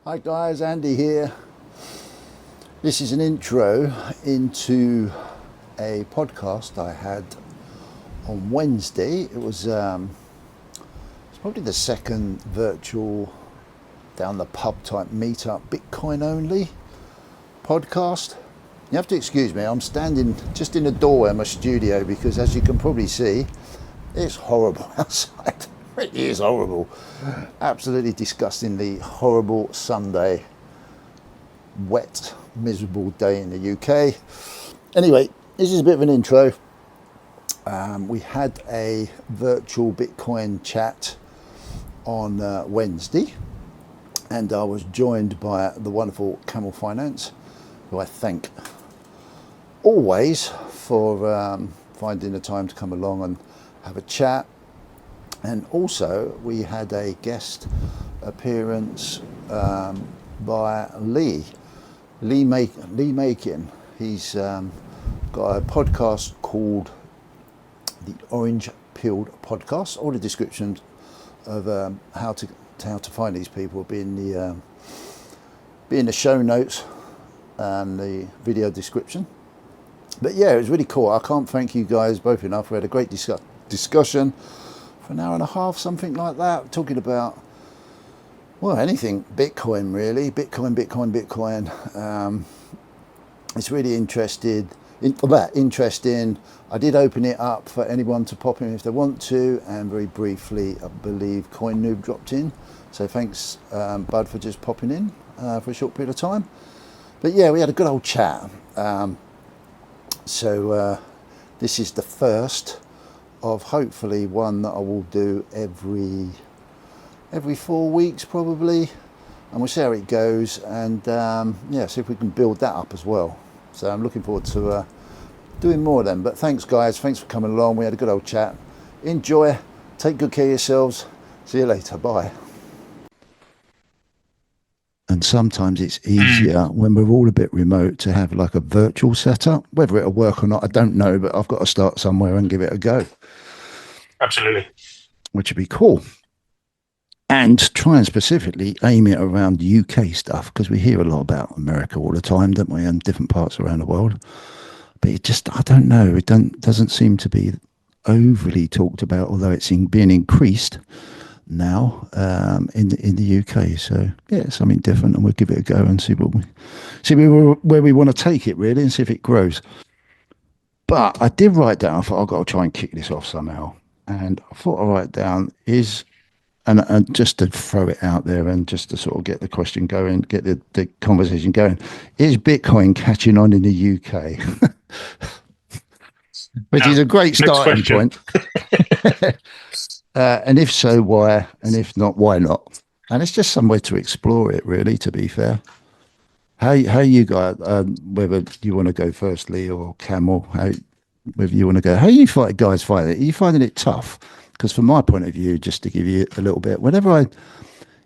Hi guys, Andy here. This is an intro into a podcast I had on Wednesday. It's probably the second virtual down the pub type meetup, Bitcoin only podcast. You have to excuse me, I'm standing just in the doorway of my studio because, as you can probably see, it's horrible outside. It is horrible. Absolutely disgustingly horrible Sunday. Wet, miserable day in the UK. Anyway, this is a bit of an intro. We had a virtual Bitcoin chat on Wednesday, and I was joined by the wonderful Camel Finance, who I thank always for finding the time to come along and have a chat. And also we had a guest appearance by Lee Makin. He's got a podcast called the Orange Peeled Podcast. All the descriptions of how to find these will be in the show notes and the video description. But yeah, it was really cool. I can't thank you guys both enough. We had a great discussion for an hour and a half, something like that, talking about, well, anything Bitcoin really. Bitcoin. It's really interesting. I did open it up for anyone to pop in if they want to, and very briefly, I believe Coin Noob dropped in. So thanks, Bud, for just popping in for a short period of time. But yeah, we had a good old chat. So this is the first of hopefully one that I will do every 4 weeks probably, and we'll see how it goes, and see if we can build that up as well. So I'm looking forward to doing more of them. But thanks guys, thanks for coming along. We had a good old chat. Enjoy, take good care of yourselves. See you later, bye. And sometimes it's easier when we're all a bit remote to have like a virtual setup. Whether it'll work or not, I don't know, but I've got to start somewhere and give it a go. Absolutely. Which would be cool. And try and specifically aim it around UK stuff, because we hear a lot about America all the time, don't we, and different parts around the world. But it just, I don't know, doesn't seem to be overly talked about, although it's being increased now in the UK. So yeah, something different, and we'll give it a go and see where we want to take it really, and see if it grows. But I did write down, I thought I've got to try and kick this off somehow, and I thought I'd write down and just to throw it out there and just to sort of get the question going, get the conversation going, is Bitcoin catching on in the UK? Which is a great starting point. And if so, why? And if not, why not? And it's just somewhere to explore it, really, to be fair. How you guys, whether you want to go firstly or Camel, whether you want to go, how you guys find it? Are you finding it tough? Because from my point of view, just to give you a little bit,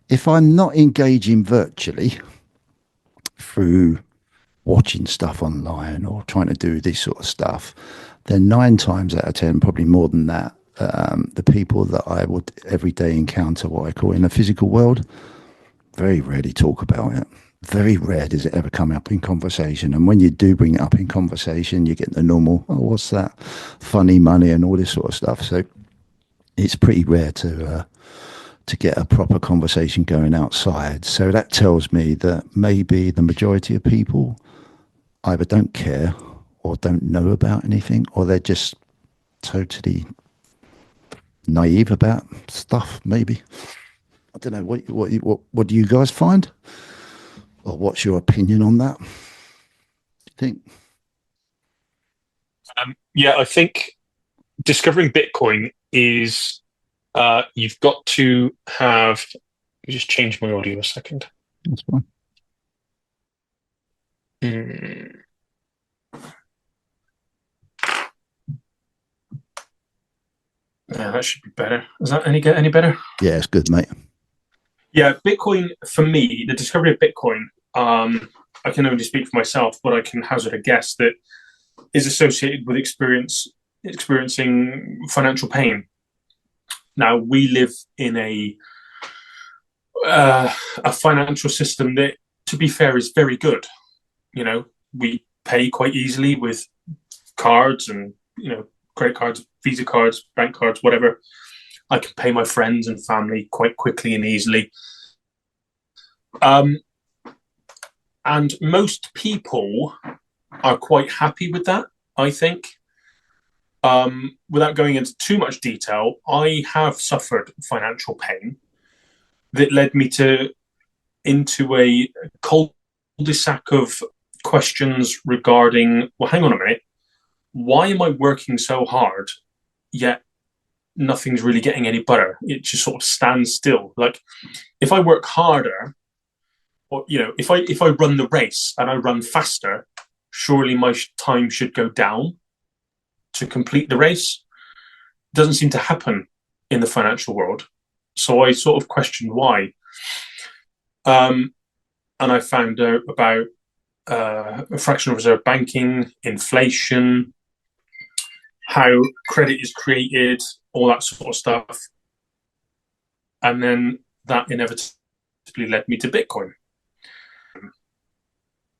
if I'm not engaging virtually through watching stuff online or trying to do this sort of stuff, then 9 times out of 10, probably more than that, the people that I would every day encounter, what I call in the physical world, very rarely talk about it. Very rare does it ever come up in conversation. And when you do bring it up in conversation, you get the normal, oh, what's that? Funny money and all this sort of stuff. So it's pretty rare to get a proper conversation going outside. So that tells me that maybe the majority of people either don't care or don't know about anything, or they're just totally naive about stuff. Maybe, I don't know. What do you guys find, or what's your opinion on that? Do you think? Yeah, I think discovering Bitcoin is you've got to have. Let me just change my audio a second. That's fine. Yeah, that should be better. Is that any better? Yeah, it's good, mate. Yeah, Bitcoin for me, the discovery of Bitcoin. I can only speak for myself, but I can hazard a guess that is associated with experiencing financial pain. Now we live in a uh, a financial system that, to be fair, is very good. You know, we pay quite easily with cards and, credit cards, Visa cards, bank cards, whatever. I can pay my friends and family quite quickly and easily. Um, and most people are quite happy with that, I think. Without going into too much detail, I have suffered financial pain that led me into a cul-de-sac of questions regarding, well, hang on a minute, why am I working so hard yet nothing's really getting any better? It just sort of stands still. Like, if I work harder, or if I run the race and I run faster, surely my time should go down to complete the race. Doesn't seem to happen in the financial world. So I sort of questioned why. And I found out about fractional reserve banking, inflation, how credit is created, all that sort of stuff. And then that inevitably led me to Bitcoin.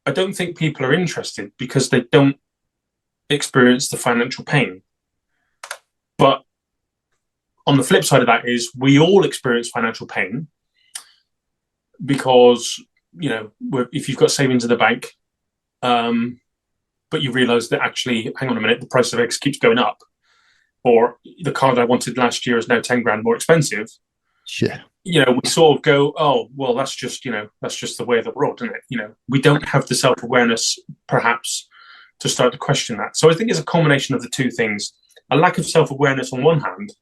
I don't think people are interested because they don't experience the financial pain. But on the flip side of that is we all experience financial pain because, if you've got savings in the bank, but you realize that actually, hang on a minute, the price of eggs keeps going up, or the card I wanted last year is now 10 grand more expensive. Sure. We sort of go, oh, well, that's just the way of the world, isn't it? We don't have the self-awareness, perhaps, to start to question that. So I think it's a combination of the two things: a lack of self-awareness on one hand,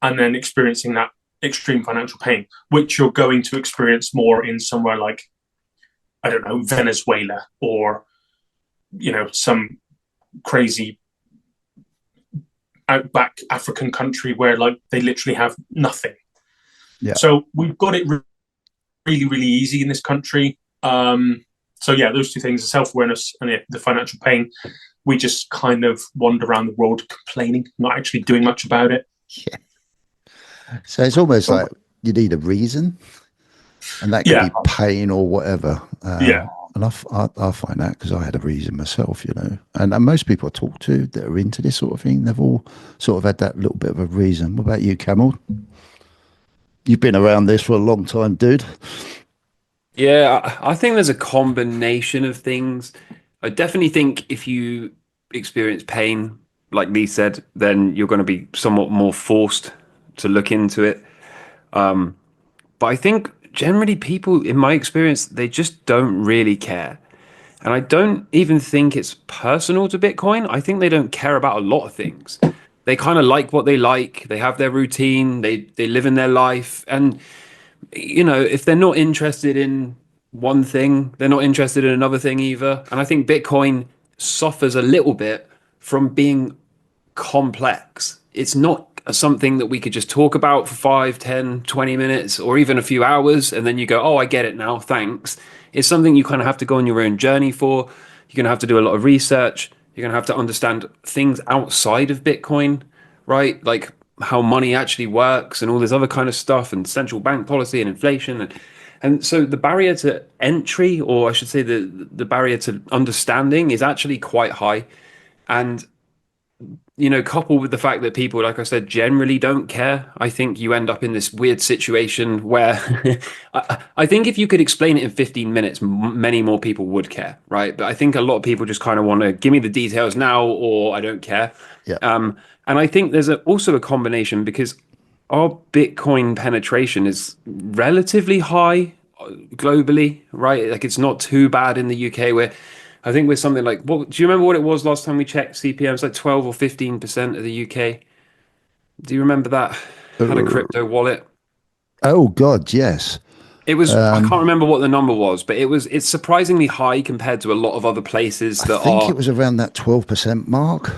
and then experiencing that extreme financial pain, which you're going to experience more in somewhere like, I don't know, Venezuela, or, some crazy outback African country where, like, they literally have nothing. Yeah. So we've got it really, really easy in this country. So yeah, those two things: the self-awareness and the financial pain. We just kind of wander around the world complaining, not actually doing much about it. Yeah. So it's almost like you need a reason, and that could Yeah. be pain or whatever. Yeah. And I find that because I had a reason myself, and most people I talk to that are into this sort of thing, they've all sort of had that little bit of a reason. What about you, Camel? You've been around this for a long time, dude. Yeah, I think there's a combination of things. I definitely think if you experience pain, like Lee said, then you're going to be somewhat more forced to look into it. But I think generally people, in my experience, they just don't really care. And I don't even think it's personal to Bitcoin. I think they don't care about a lot of things. They kind of like what they like. They have their routine. They live in their life. And if they're not interested in one thing, they're not interested in another thing either. And I think Bitcoin suffers a little bit from being complex. It's not something that we could just talk about for 5, 10, 20 minutes or even a few hours. And then you go, oh, I get it now. Thanks. It's something you kind of have to go on your own journey for. You're going to have to do a lot of research. You're going to have to understand things outside of Bitcoin, right? Like how money actually works and all this other kind of stuff, and central bank policy and inflation. And so the barrier to entry, or I should say the barrier to understanding, is actually quite high. And coupled with the fact that people, like I said, generally don't care, I think you end up in this weird situation where I think if you could explain it in 15 minutes, many more people would care, right? But I think a lot of people just kind of want to give me the details now, or I don't care. Yeah. And I think there's also a combination, because our Bitcoin penetration is relatively high globally, right? Like it's not too bad in the UK, where I think we're something like, what do you remember what it was last time we checked CPM? It's like 12 or 15% of the UK. Do you remember that? Had a crypto wallet. Oh God, yes. It was, I can't remember what the number was, but it's surprisingly high compared to a lot of other places I that think are. it was around that 12% mark.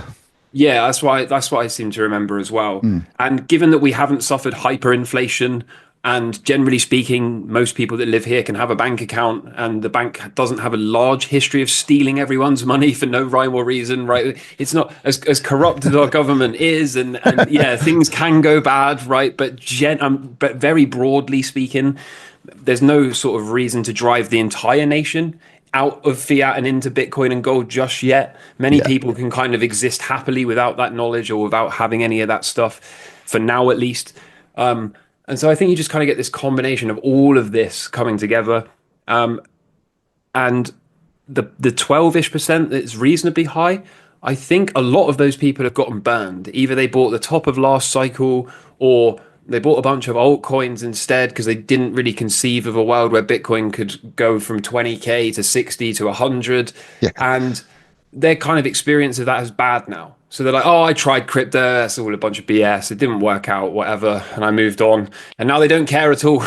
Yeah, that's what I seem to remember as well. And given that we haven't suffered hyperinflation And generally speaking, most people that live here can have a bank account, and the bank doesn't have a large history of stealing everyone's money for no rhyme or reason, right? It's not as corrupt as our government is, and yeah, things can go bad, right? But but very broadly speaking, there's no sort of reason to drive the entire nation out of fiat and into Bitcoin and gold just yet. Many people can kind of exist happily without that knowledge or without having any of that stuff, for now at least. And so I think you just kind of get this combination of all of this coming together. And the 12-ish% that's reasonably high, I think a lot of those people have gotten burned. Either they bought the top of last cycle, or they bought a bunch of altcoins instead because they didn't really conceive of a world where Bitcoin could go from 20K to 60 to 100. Yeah. And their kind of experience of that is bad now. So they're like, oh, I tried crypto. That's all a bunch of BS. It didn't work out, whatever. And I moved on. And now they don't care at all,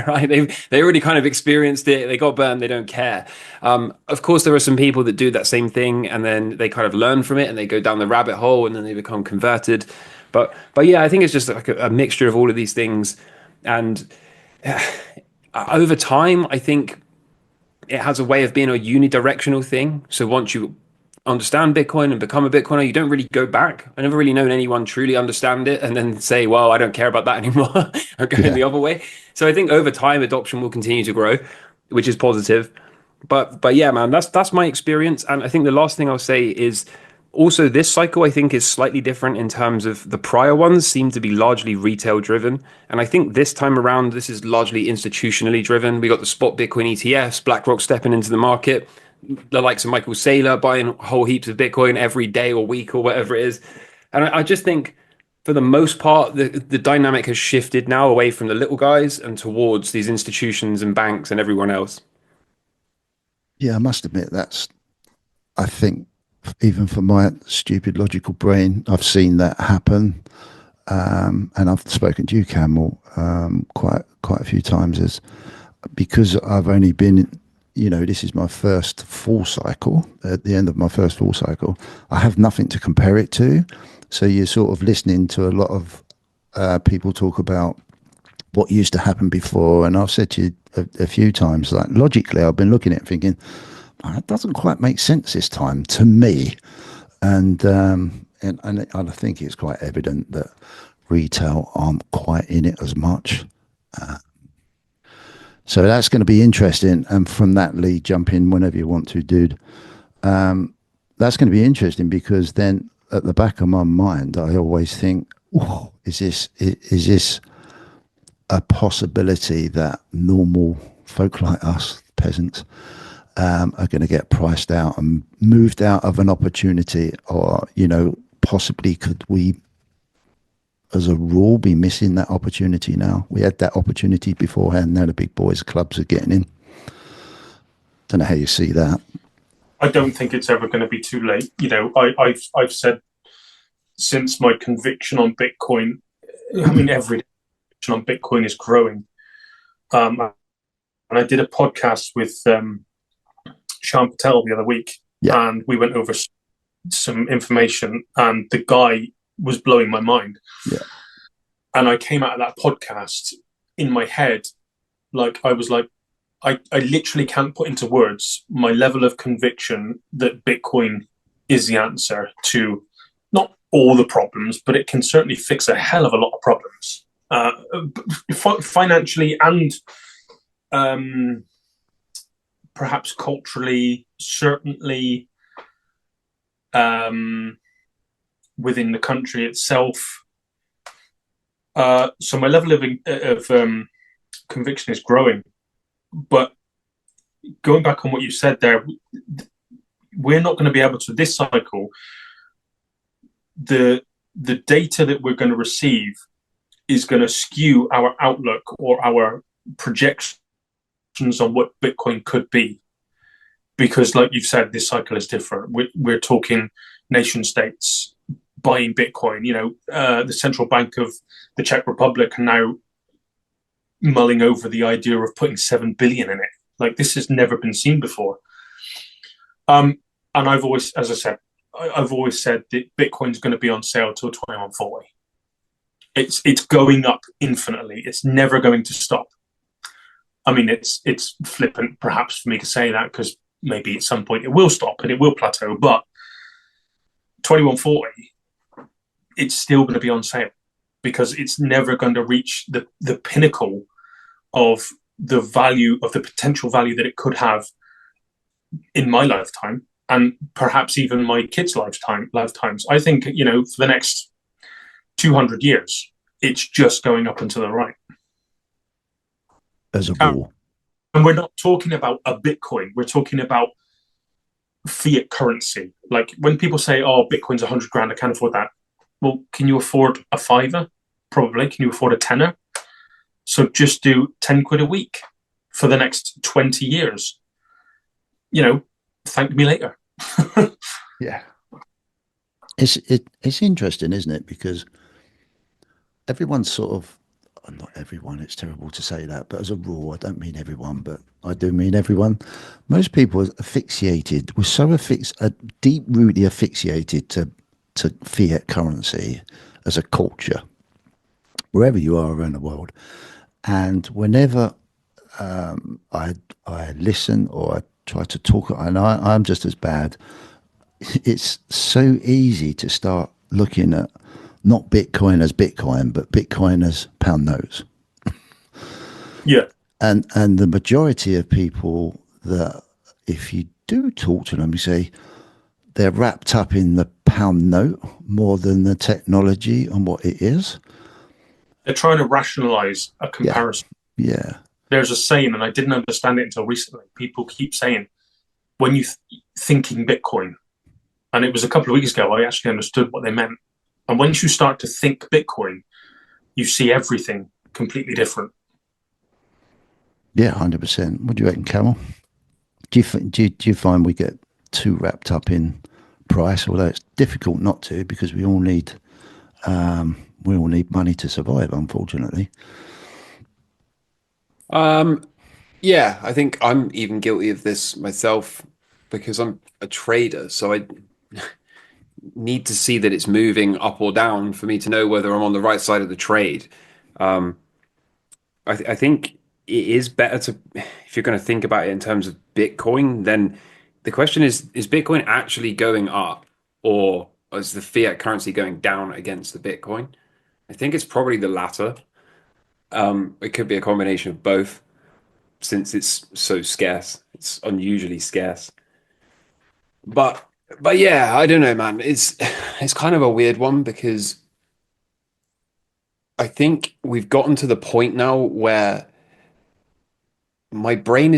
right? They already kind of experienced it. They got burned. They don't care. Of course, there are some people that do that same thing, and then they kind of learn from it, and they go down the rabbit hole, and then they become converted. But yeah, I think it's just like a mixture of all of these things. And over time, I think it has a way of being a unidirectional thing. So once you understand Bitcoin and become a Bitcoiner, you don't really go back. I never really known anyone truly understand it and then say, well, I don't care about that anymore. I'm going the other way. So I think over time, adoption will continue to grow, which is positive. But yeah, man, that's my experience. And I think the last thing I'll say is also this cycle, I think, is slightly different in terms of the prior ones seem to be largely retail driven. And I think this time around, this is largely institutionally driven. We got the spot Bitcoin ETFs, BlackRock stepping into the market, the likes of Michael Saylor buying whole heaps of Bitcoin every day or week or whatever it is. And I just think for the most part, the dynamic has shifted now away from the little guys and towards these institutions and banks and everyone else. Yeah, I must admit I think even for my stupid logical brain, I've seen that happen. And I've spoken to you, Camel, quite a few times, because I've only been, this is my first full cycle. At the end of my first full cycle, I have nothing to compare it to. So you're sort of listening to a lot of people talk about what used to happen before. And I've said to you a few times, like logically, I've been looking at it thinking, it doesn't quite make sense this time to me. And I think it's quite evident that retail aren't quite in it as much. So that's going to be interesting. And from that, Lee, jump in whenever you want to, dude. That's going to be interesting because then at the back of my mind, I always think, oh, is this a possibility that normal folk like us, peasants, are going to get priced out and moved out of an opportunity? Or, possibly could we, as a rule, be missing that opportunity now? We had that opportunity beforehand. Now the big boys clubs are getting in. Don't know how you see that. I don't think it's ever going to be too late. I've said since my conviction on Bitcoin, I mean, every conviction on Bitcoin is growing. And I did a podcast with Shyam Patel the other week, and we went over some information, and the guy was blowing my mind. Yeah. And I came out of that podcast in my head, I was like, I literally can't put into words my level of conviction that Bitcoin is the answer to not all the problems, but it can certainly fix a hell of a lot of problems, financially and perhaps culturally, certainly within the country itself. So my level of conviction is growing. But going back on what you said there, we're not going to be able to, this cycle, the data that we're going to receive is going to skew our outlook or our projections on what Bitcoin could be. Because like you've said, this cycle is different. We're talking nation states buying Bitcoin. The central bank of the Czech Republic are now mulling over the idea of putting 7 billion in it. Like, this has never been seen before. And I've always, as I said, I've always said that Bitcoin's going to be on sale till 2140. It's going up infinitely. It's never going to stop. I mean, it's flippant perhaps for me to say that, because maybe at some point it will stop and it will plateau. But 2140, it's still going to be on sale, because it's never going to reach the pinnacle of the value, of the potential value that it could have in my lifetime, and perhaps even my kids' lifetimes. I think, for the next 200 years, it's just going up and to the right. As a rule. And we're not talking about a Bitcoin. We're talking about fiat currency. Like when people say, "Oh, Bitcoin's 100 grand, I can't afford that." Well, can you afford a fiver? Probably. Can you afford a tenner? So just do 10 quid a week for the next 20 years. Thank me later. Yeah. It's interesting, isn't it? Because everyone's sort of, not everyone, it's terrible to say that, but as a rule, I don't mean everyone, but I do mean everyone. Most people are asphyxiated. We're so deep-rooted asphyxiated to fiat currency as a culture, wherever you are around the world. And whenever I listen or I try to talk, and I'm just as bad, it's so easy to start looking at not Bitcoin as Bitcoin, but Bitcoin as pound notes. Yeah. And the majority of people that, if you do talk to them, you say they're wrapped up in the pound note more than the technology and what it is. They're trying to rationalize a comparison. Yeah. There's a saying, and I didn't understand it until recently. People keep saying, when you thinking Bitcoin, and it was a couple of weeks ago, I actually understood what they meant. And once you start to think Bitcoin, you see everything completely different. Yeah, 100%. What do you reckon, Camel? Do you find we get too wrapped up in price? Although it's difficult not to, because we all need money to survive, unfortunately. Yeah, I think I'm even guilty of this myself, because I'm a trader, so I need to see that it's moving up or down for me to know whether I'm on the right side of the trade. I think it is better to, if you're going to think about it in terms of Bitcoin, then the question is Bitcoin actually going up, or is the fiat currency going down against the Bitcoin? I think it's probably the latter. It could be a combination of both, since it's so scarce. It's unusually scarce. But yeah, I don't know, man. It's kind of a weird one, because I think we've gotten to the point now where my brain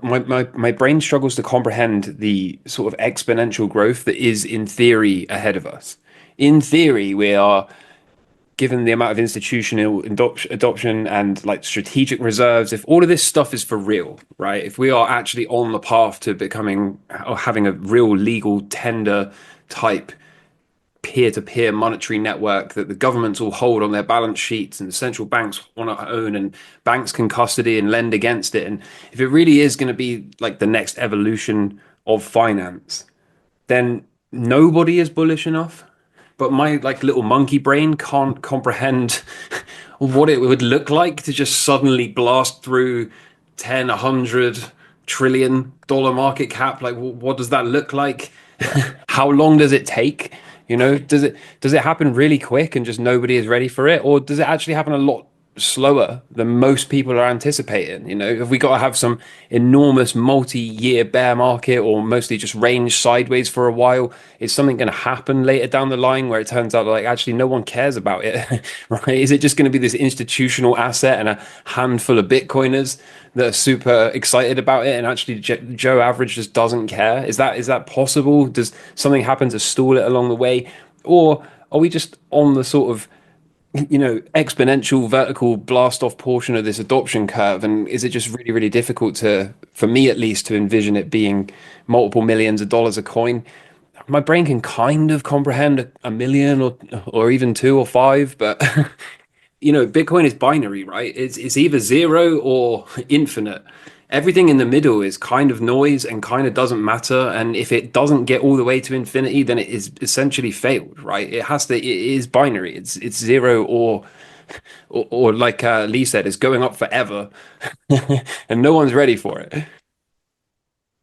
my brain struggles to comprehend the sort of exponential growth that is in theory ahead of us. In theory, we are, given the amount of institutional adoption and like strategic reserves, if all of this stuff is for real, right? If we are actually on the path to becoming, or having a real legal tender type peer-to-peer monetary network that the governments will hold on their balance sheets and the central banks want to own, and banks can custody and lend against it, and if it really is going to be like the next evolution of finance, then nobody is bullish enough. But my like little monkey brain can't comprehend what it would look like to just suddenly blast through 10, 100 trillion dollar market cap. Like, what does that look like? How long does it take? Does it happen really quick and just nobody is ready for it, or does it actually happen a lot slower than most people are anticipating? Have we got to have some enormous multi-year bear market, or mostly just range sideways for a while? Is something going to happen later down the line where it turns out like actually no one cares about it? Right? Is it just going to be this institutional asset and a handful of Bitcoiners that are super excited about it, and actually Joe Average just doesn't care? Is that possible? Does something happen to stall it along the way, or are we just on the sort of exponential vertical blast off portion of this adoption curve? And is it just really, really difficult for me at least, to envision it being multiple millions of dollars a coin? My brain can kind of comprehend a million, or even two or five, but Bitcoin is binary, right? It's either zero or infinite. everything in the middle is kind of noise and kind of doesn't matter. And if it doesn't get all the way to infinity, then it is essentially failed, right? It is binary. It's zero or like Lee said, it's going up forever, and no one's ready for it.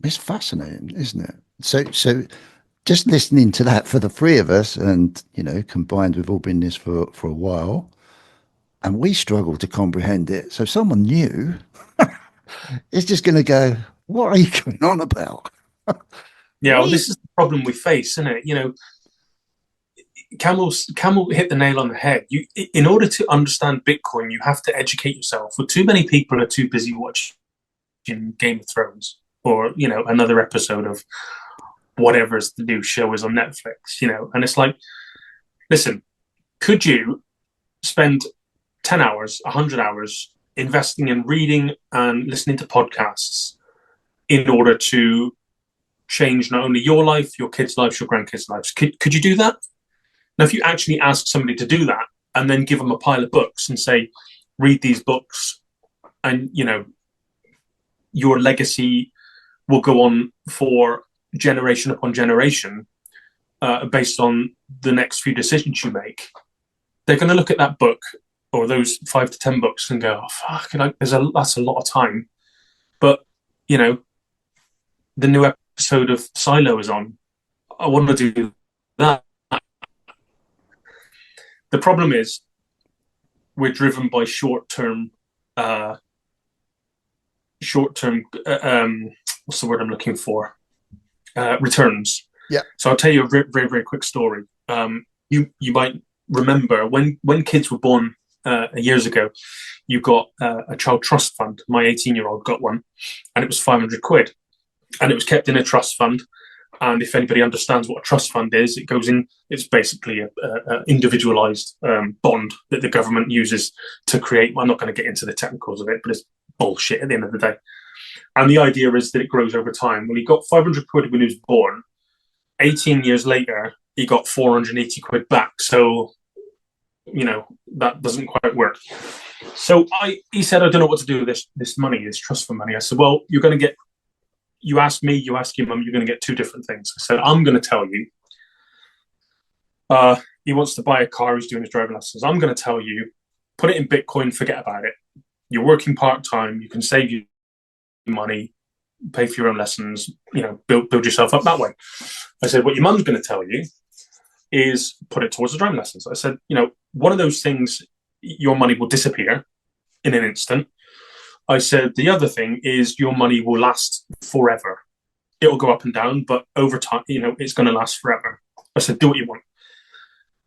It's fascinating, isn't it? So just listening to that for the three of us, and combined, we've all been in this for a while, and we struggle to comprehend it. So someone new is just going to go, "What are you going on about?" Yeah, well, this is the problem we face, isn't it? Camel hit the nail on the head. In order to understand Bitcoin, you have to educate yourself. Well, too many people are too busy watching Game of Thrones or another episode of whatever's the new show is on Netflix. And it's like, listen, could you spend 10 hours, 100 hours investing in reading and listening to podcasts in order to change not only your life, your kids' lives, your grandkids' lives? Could you do that? Now, if you actually ask somebody to do that and then give them a pile of books and say, read these books, and your legacy will go on for generation upon generation based on the next few decisions you make, they're going to look at that book or those 5 to 10 books and go, oh, fuck, that's a lot of time. But, the new episode of Silo is on. I want to do that. The problem is we're driven by short-term, what's the word I'm looking for? Returns. Yeah. So I'll tell you a very, very, very quick story. You might remember when kids were born years ago, you got a child trust fund. My 18-year-old got one, and it was 500 quid, and it was kept in a trust fund. And if anybody understands what a trust fund is, it goes in. It's basically a individualized bond that the government uses to create. I'm not going to get into the technicals of it, but it's bullshit at the end of the day. And the idea is that it grows over time. Well, he got 500 quid when he was born. 18 years later, he got 480 quid back. So, that doesn't quite work. So he said, I don't know what to do with this money, this trust fund money. I said, well, you're going to get, you ask me, you ask your mum, you're going to get two different things. I said, I'm going to tell you, he wants to buy a car, he's doing his driving lessons. I'm going to tell you, put it in Bitcoin, forget about it. You're working part-time, you can save you money, pay for your own lessons, build yourself up that way. I said, what your mum's going to tell you is put it towards the driving lessons. I said, one of those things, your money will disappear in an instant. I said, the other thing is your money will last forever. It will go up and down, but over time, it's going to last forever. I said, do what you want.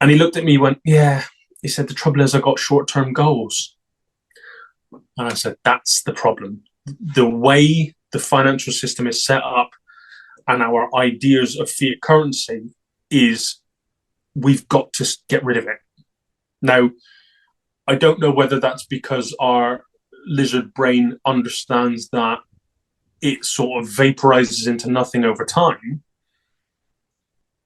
And he looked at me and went, yeah. He said, the trouble is I got short-term goals. And I said, that's the problem. The way the financial system is set up and our ideas of fiat currency is we've got to get rid of it. Now, I don't know whether that's because our lizard brain understands that it sort of vaporizes into nothing over time.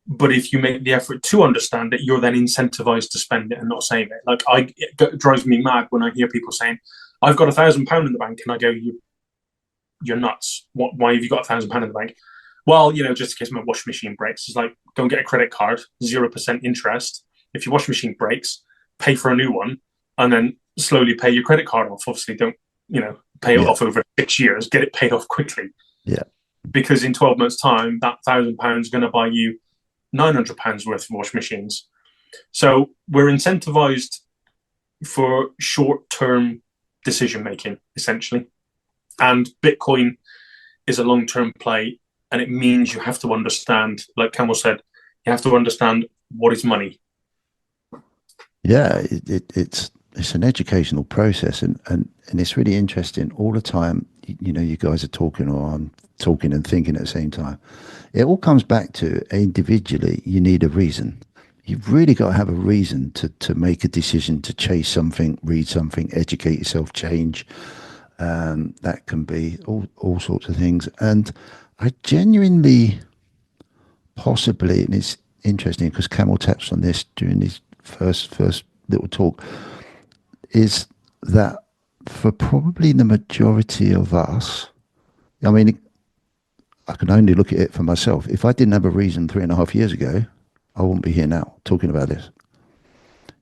But if you make the effort to understand it, you're then incentivized to spend it and not save it. Like it drives me mad when I hear people saying, I've got £1,000 in the bank, and I go, you're nuts. Why have you got £1,000 in the bank? Well, just in case my washing machine breaks. It's like, go and get a credit card, 0% interest. If your washing machine breaks, pay for a new one, and then slowly pay your credit card off. Obviously, don't, pay it off over 6 years. Get it paid off quickly. Yeah. Because in 12 months' time, that £1,000 is going to buy you £900 worth of washing machines. So we're incentivized for short-term decision-making, essentially. And Bitcoin is a long-term play, and it means you have to understand, like Camel said, you have to understand what is money. Yeah, it's an educational process, and it's really interesting. All the time, you guys are talking, or I'm talking and thinking at the same time. It all comes back to, individually, you need a reason. You've really got to have a reason to make a decision, to chase something, read something, educate yourself, change. That can be all sorts of things. And I genuinely, possibly, and it's interesting because Camel touched on this during his first little talk, is that for probably the majority of us, I mean, I can only look at it for myself. If I didn't have a reason 3.5 years ago, I wouldn't be here now talking about this.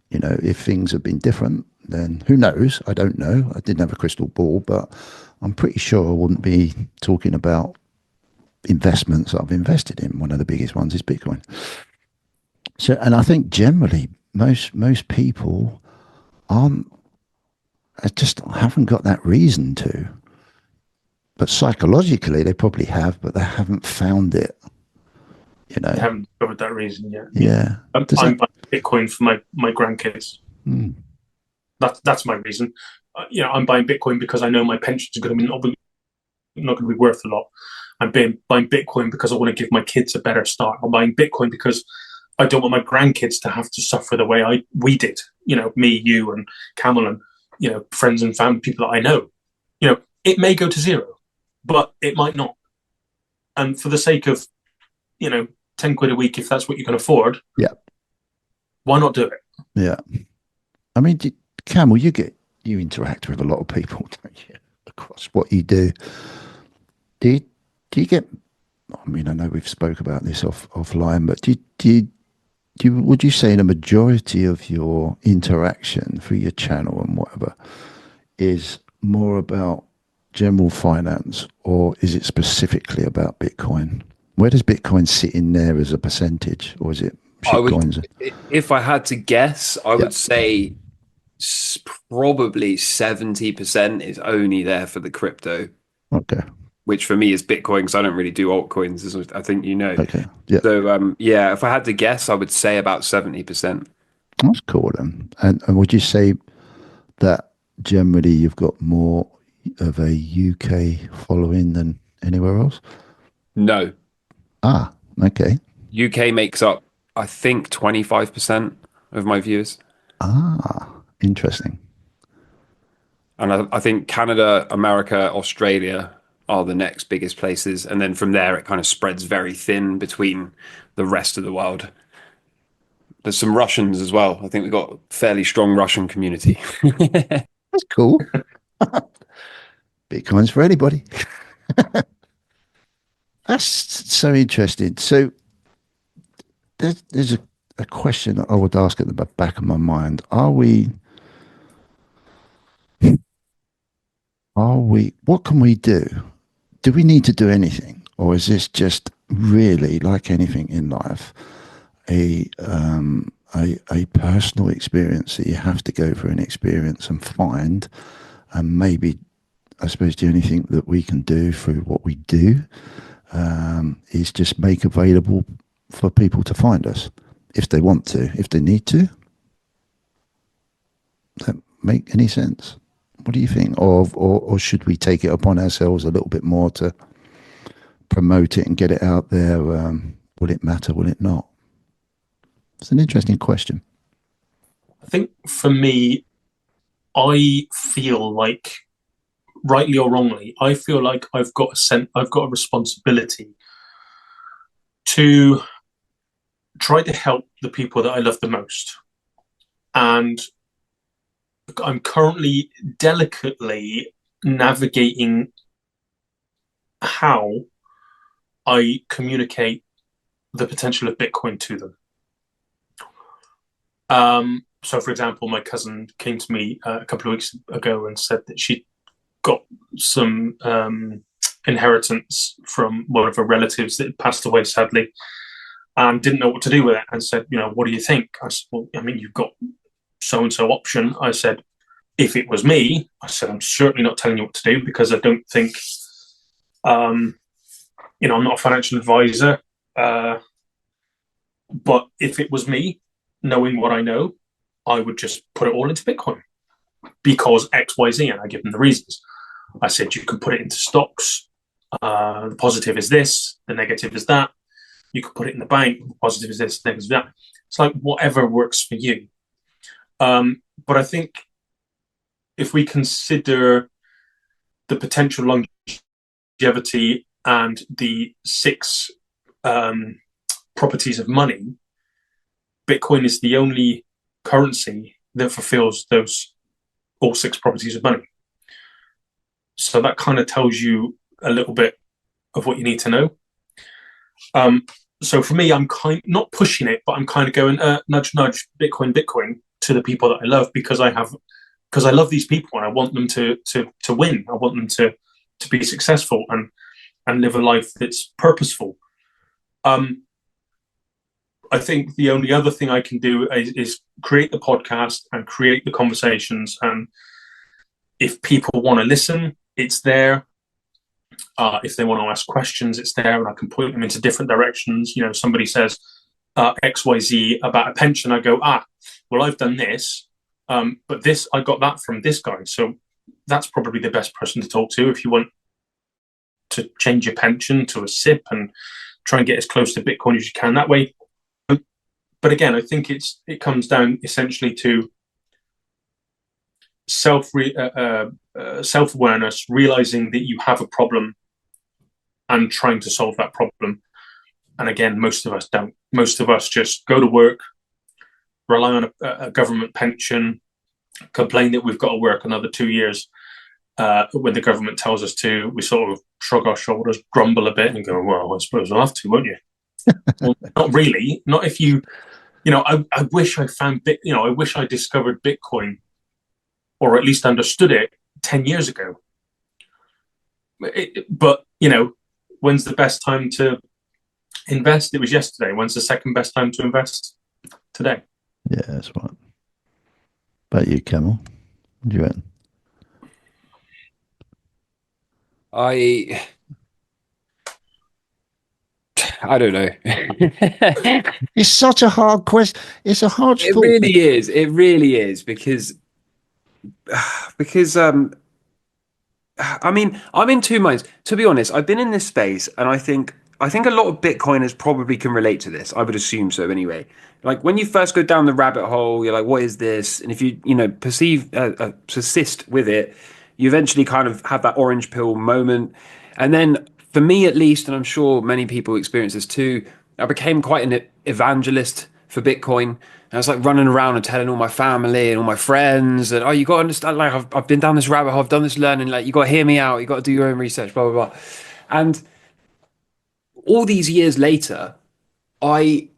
You know, if things had been different, then who knows? I don't know. I didn't have a crystal ball, but I'm pretty sure I wouldn't be talking about investments that I've invested in. One of the biggest ones is Bitcoin. So, and I think generally most people aren't, just haven't got that reason to. But psychologically, they probably have, but they haven't found it. You I know, haven't discovered that reason yet. yeah. I'm buying Bitcoin for my grandkids. Hmm. That's my reason. I'm buying Bitcoin because I know my pensions are going to be not going to be worth a lot. I'm buying Bitcoin because I want to give my kids a better start. I'm buying Bitcoin because I don't want my grandkids to have to suffer the way we did. Me, you, and Camel, and friends and family, people that I know. It may go to zero, but it might not. And for the sake of 10 quid a week, if that's what you can afford, Yeah. why not do it? Yeah. I mean, Camel, you interact with a lot of people, don't you? Across what you do. Do you get? I mean, I know we've spoke about this offline, but would you say the majority of your interaction through your channel and whatever is more about general finance, or is it specifically about Bitcoin? Where does Bitcoin sit in there as a percentage, or is it shitcoins? If I had to guess, I Yeah. would say probably 70% is only there for the crypto, Okay. which for me is Bitcoin because I don't really do altcoins, as I think you know. Okay. Yeah. So yeah, if I had to guess, I would say about 70%. That's cool then. And would you say that generally you've got more of a UK following than anywhere else? No, Ah, okay. UK makes up, I think, 25% of my viewers. Ah, interesting. And I think Canada, America, Australia are the next biggest places. And then from there, it kind of spreads very thin between the rest of the world. There's some Russians as well. I think we've got a fairly strong Russian community. That's cool. Bitcoin's for anybody. That's so interesting. So there's a question that I would ask at the back of my mind. What can we do? Do we need to do anything? Or is this just really, like anything in life, a personal experience that you have to go through an experience and find, and maybe, I suppose, the only thing that we can do through what we do is just make available for people to find us if they want to, if they need to. Does that make any sense? What do you think? Or should we take it upon ourselves a little bit more to promote it and get it out there? Will it matter? Will it not? It's an interesting question. I think for me, I feel like, rightly or wrongly, I feel like I've got a responsibility to try to help the people that I love the most. And I'm currently delicately navigating how I communicate the potential of Bitcoin to them. So, for example, my cousin came to me a couple of weeks ago and said that she got some inheritance from one of her relatives that had passed away, sadly, and didn't know what to do with it, and said, what do you think? I said, well, I mean, you've got so-and-so option. I said, if it was me, I said, I'm certainly not telling you what to do, because I don't think, I'm not a financial advisor. But if it was me, knowing what I know, I would just put it all into Bitcoin because X, Y, Z, and I give them the reasons. I said, you can put it into stocks. The positive is this, the negative is that. You could put it in the bank. The positive is this, the negative is that. It's like whatever works for you. But I think if we consider the potential longevity and the 6 properties of money, Bitcoin is the only currency that fulfills all 6 properties of money. So that kind of tells you a little bit of what you need to know. So for me, I'm not pushing it, but I'm kind of going nudge, nudge, Bitcoin, Bitcoin to the people that I love because I love these people and I want them to win. I want them to be successful and live a life that's purposeful. I think the only other thing I can do is create the podcast and create the conversations. And if people want to listen, it's there. If they want to ask questions, it's there, and I can point them into different directions. You know, somebody says XYZ about a pension, I go, well, I've done this, but this I got that from this guy, so that's probably the best person to talk to if you want to change your pension to a SIP and try and get as close to Bitcoin as you can that way. But again, I think it comes down essentially to self-awareness, realizing that you have a problem and trying to solve that problem. And again, most of us don't. Most of us just go to work, rely on a government pension, complain that we've got to work another 2 years when the government tells us to. We sort of shrug our shoulders, grumble a bit and go, well, I suppose I'll have to, won't you? Well, not really. Not if you know, I wish I found I wish I discovered Bitcoin or at least understood it 10 years ago. But, you know, when's the best time to invest? It was yesterday. When's the second best time to invest? Today. Yeah, that's right. About you, Camel? What do you reckon? I don't know. It's such a hard question. It's a hard It thought. really is. It really is because I mean, I'm in two minds. To be honest, I've been in this space, and I think a lot of Bitcoiners probably can relate to this. I would assume so anyway. Like when you first go down the rabbit hole, you're like, "What is this?" And if you persist with it, you eventually kind of have that orange pill moment. And then, for me at least, and I'm sure many people experience this too, I became quite an evangelist for Bitcoin. And I was like running around and telling all my family and all my friends that, you got to understand, like I've been down this rabbit hole, I've done this learning, like you got to hear me out, you got to do your own research, blah, blah, blah. And all these years later, I'm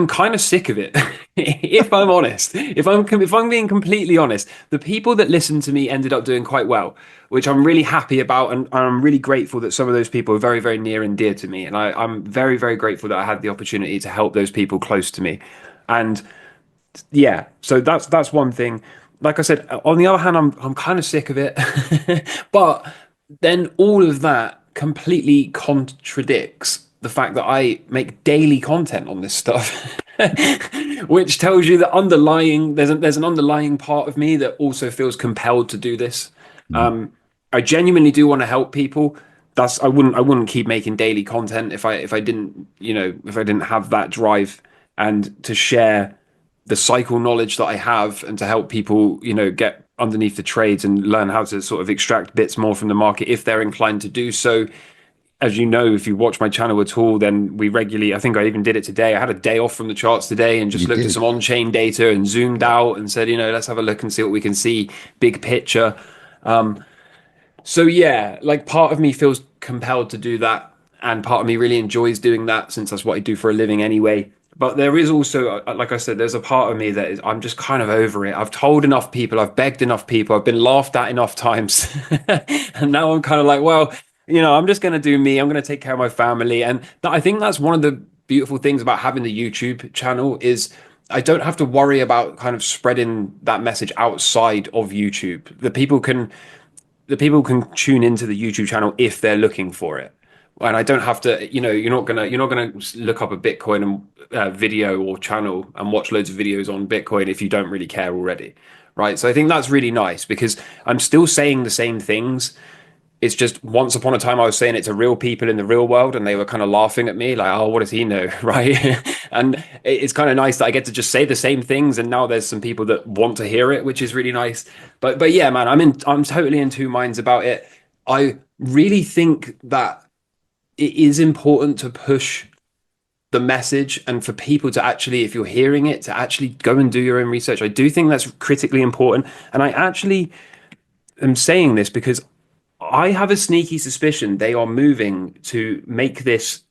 kind of sick of it. If I'm honest, if I'm being completely honest, the people that listened to me ended up doing quite well, which I'm really happy about, and I'm really grateful that some of those people are very, very near and dear to me, and I'm very, very grateful that I had the opportunity to help those people close to me, and yeah, so that's one thing. Like I said, on the other hand, I'm kind of sick of it, but then all of that completely contradicts the fact that I make daily content on this stuff, which tells you that there's an underlying part of me that also feels compelled to do this. I genuinely do want to help people. I wouldn't keep making daily content if I didn't have that drive and to share the cycle knowledge that I have and to help people, get underneath the trades and learn how to sort of extract bits more from the market if they're inclined to do so. As you know, if you watch my channel at all, then we regularly, I think I even did it today. I had a day off from the charts today and just looked at some on-chain data and zoomed out and said, let's have a look and see what we can see, big picture. So yeah, like part of me feels compelled to do that. And part of me really enjoys doing that since that's what I do for a living anyway. But there is also, like I said, there's a part of me that I'm just kind of over it. I've told enough people, I've begged enough people, I've been laughed at enough times. And now I'm kind of like, well, I'm just going to do me. I'm going to take care of my family. And I think that's one of the beautiful things about having the YouTube channel is I don't have to worry about kind of spreading that message outside of YouTube. The people can tune into the YouTube channel if they're looking for it. And I don't have to, you're not gonna look up a Bitcoin video or channel and watch loads of videos on Bitcoin if you don't really care already, right? So I think that's really nice because I'm still saying the same things. It's just once upon a time I was saying it to real people in the real world and they were kind of laughing at me like, oh, what does he know, right? And it's kind of nice that I get to just say the same things and now there's some people that want to hear it, which is really nice. But yeah, man, I'm totally in two minds about it. I really think that it is important to push the message and for people to actually, if you're hearing it, to actually go and do your own research. I do think that's critically important. And I actually am saying this because I have a sneaky suspicion they are moving to make this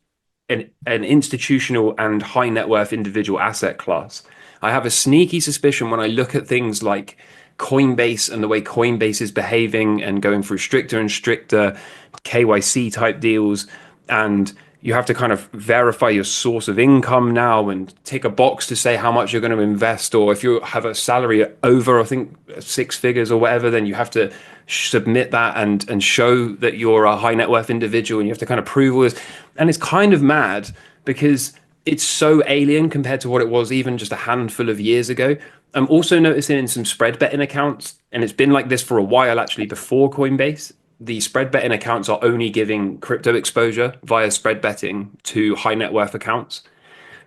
an institutional and high net worth individual asset class. I have a sneaky suspicion when I look at things like Coinbase and the way Coinbase is behaving and going through stricter and stricter KYC type deals, and you have to kind of verify your source of income now and tick a box to say how much you're going to invest, or if you have a salary over, I think, 6 figures or whatever, then you have to submit that and show that you're a high net worth individual, and you have to kind of prove all this. And it's kind of mad because it's so alien compared to what it was even just a handful of years ago. I'm also noticing in some spread betting accounts, and it's been like this for a while actually before Coinbase, the spread betting accounts are only giving crypto exposure via spread betting to high net worth accounts.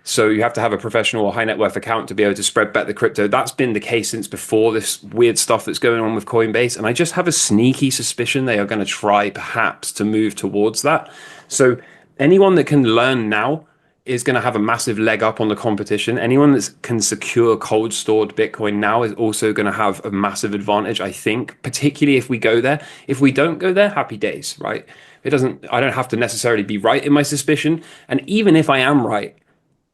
So you have to have a professional or high net worth account to be able to spread bet the crypto. That's been the case since before this weird stuff that's going on with Coinbase. And I just have a sneaky suspicion they are going to try perhaps to move towards that. So anyone that can learn now is going to have a massive leg up on the competition. Anyone that can secure cold stored Bitcoin now is also going to have a massive advantage, I think, particularly if we go there. If we don't go there, happy days, right? I don't have to necessarily be right in my suspicion. And even if I am right,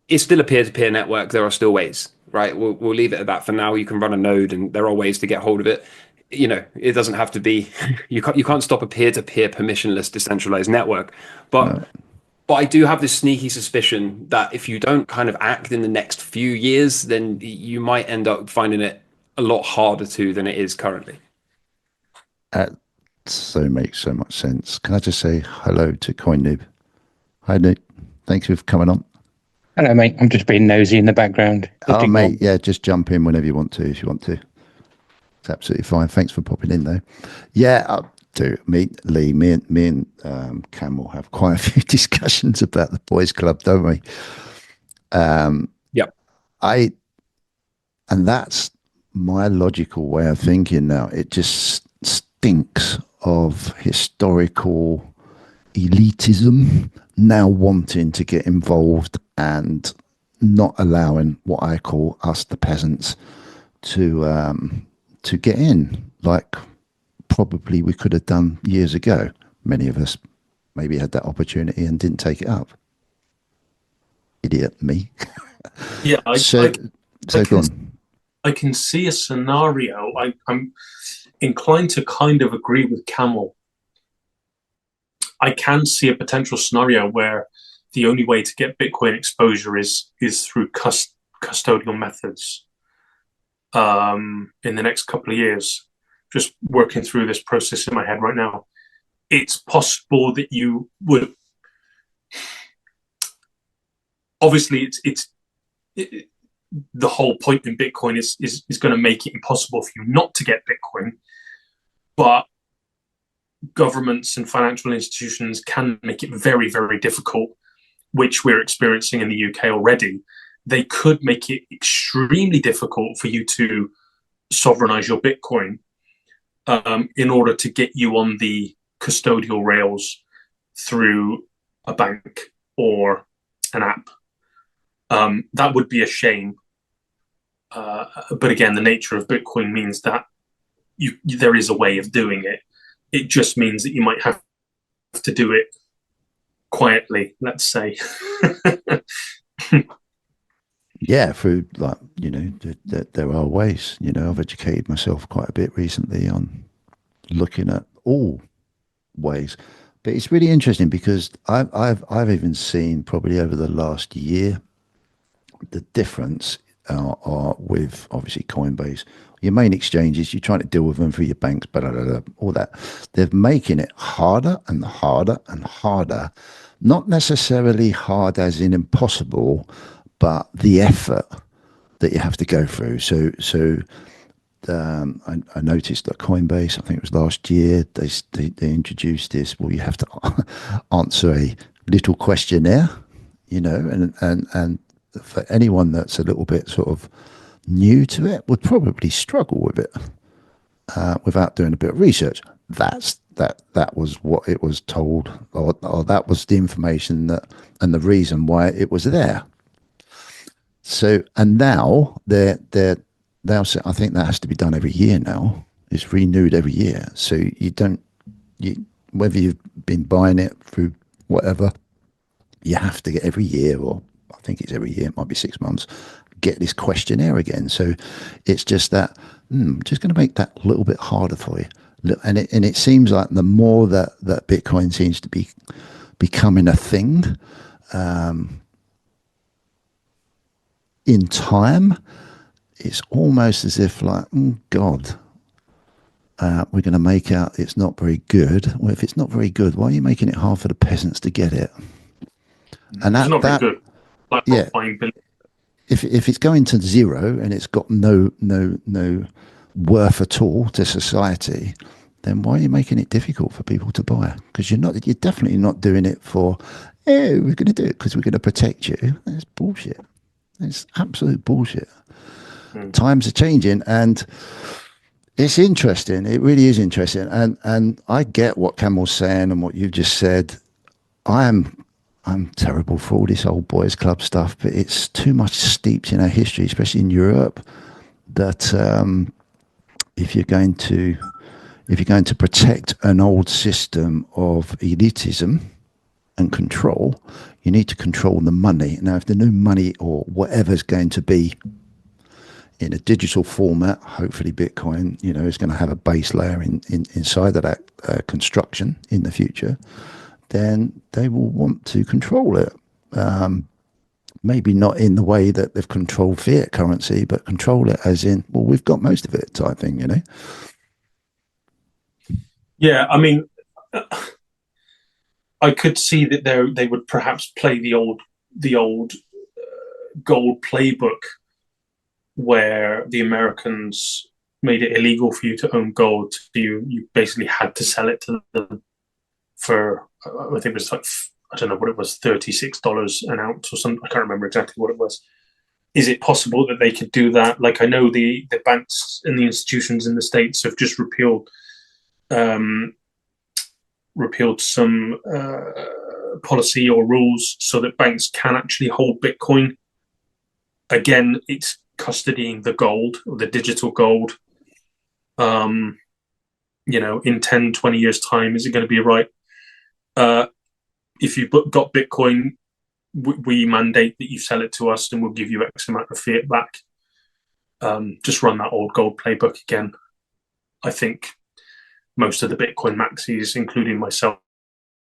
it's still a peer-to-peer network. There are still ways, right? We'll leave it at that for now. You can run a node and there are ways to get hold of it. You know, it doesn't have to be, you can't stop a peer-to-peer permissionless decentralized network. But I do have this sneaky suspicion that if you don't kind of act in the next few years, then you might end up finding it a lot harder to than it is currently. So makes so much sense. Can I just say hello to CoinNoob? Hi, Nick. Thanks for coming on. Hello, mate. I'm just being nosy in the background. Oh, mate, yeah, just jump in whenever you want to, if you want to. It's absolutely fine. Thanks for popping in, though. Yeah, me and Cam will have quite a few discussions about the boys' club, don't we? Yep. And that's my logical way of thinking now. It just stinks of historical elitism now wanting to get involved and not allowing what I call us the peasants to get in, like probably we could have done years ago. Many of us maybe had that opportunity and didn't take it up. Idiot me. Yeah, I can see a scenario. I'm inclined to kind of agree with Camel. I can see a potential scenario where the only way to get Bitcoin exposure is through custodial methods in the next couple of years. Just working through this process in my head right now. It's possible that you would. Obviously, the whole point in Bitcoin is going to make it impossible for you not to get Bitcoin, but governments and financial institutions can make it very, very difficult, which we're experiencing in the UK already. They could make it extremely difficult for you to sovereignize your Bitcoin in order to get you on the custodial rails through a bank or an app. That would be a shame. But again, the nature of Bitcoin means that there is a way of doing it. It just means that you might have to do it quietly, let's say. Yeah, through there are ways. I've educated myself quite a bit recently on looking at all ways. But it's really interesting because I've even seen probably over the last year the difference are with obviously Coinbase. Your main exchanges, you're trying to deal with them through your banks, but all that. They're making it harder and harder and harder. Not necessarily hard as in impossible, but the effort that you have to go through. So I noticed that Coinbase, I think it was last year, they introduced this. Well, you have to answer a little questionnaire, and for anyone that's a little bit sort of new to it would probably struggle with it without doing a bit of research. That was what it was told, or that was the information and the reason why it was there. So, and now I think that has to be done every year now. It's renewed every year. So whether you've been buying it through whatever, you have to get every year, or I think it's every year, it might be 6 months, get this questionnaire again. So it's just that, just going to make that a little bit harder for you. And it seems like the more that Bitcoin seems to be becoming a thing, in time, it's almost as if like, God, we're going to make out it's not very good. Well, if it's not very good, why are you making it hard for the peasants to get it? And It's not very good. Like, yeah, if it's going to zero and it's got no worth at all to society, then why are you making it difficult for people to buy? Because you're definitely not doing it for, we're going to do it because we're going to protect you. That's bullshit. It's absolute bullshit. Times are changing, and it's interesting. It really is interesting. And I get what Camel's saying and what you've just said. I'm terrible for all this old boys club stuff, but it's too much steeped in our history, especially in Europe, that if you're going to protect an old system of elitism and control, you need to control the money. Now, if the new money or whatever's going to be in a digital format, hopefully Bitcoin, is going to have a base layer inside of that construction in the future, then they will want to control it. Maybe not in the way that they've controlled fiat currency, but control it as in, well, we've got most of it type thing, Yeah, I mean, I could see that they would perhaps play the old gold playbook, where the Americans made it illegal for you to own gold. You basically had to sell it to them for, I think it was like, I don't know what it was, $36 an ounce or something. I can't remember exactly what it was. Is it possible that they could do that? Like, I know the banks and the institutions in the States have just repealed some policy or rules so that banks can actually hold Bitcoin. Again, it's custodying the gold, or the digital gold. In 10, 20 years' time, is it going to be right? If you've got Bitcoin, we mandate that you sell it to us and we'll give you X amount of fiat back. Just run that old gold playbook again. I think most of the Bitcoin maxis, including myself,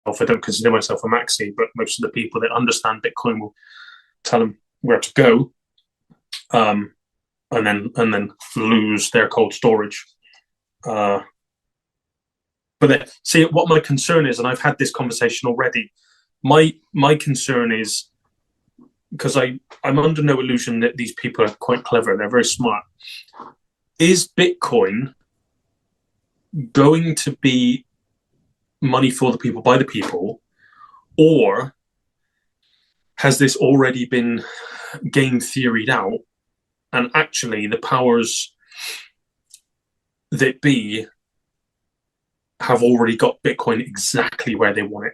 I don't consider myself a maxi, but most of the people that understand Bitcoin will tell them where to go, and then lose their cold storage. But see, what my concern is, and I've had this conversation already. My concern is, because I'm under no illusion that these people are quite clever, they're very smart. Is Bitcoin going to be money for the people, by the people, or has this already been game theoried out, and actually the powers that be have already got Bitcoin exactly where they want it?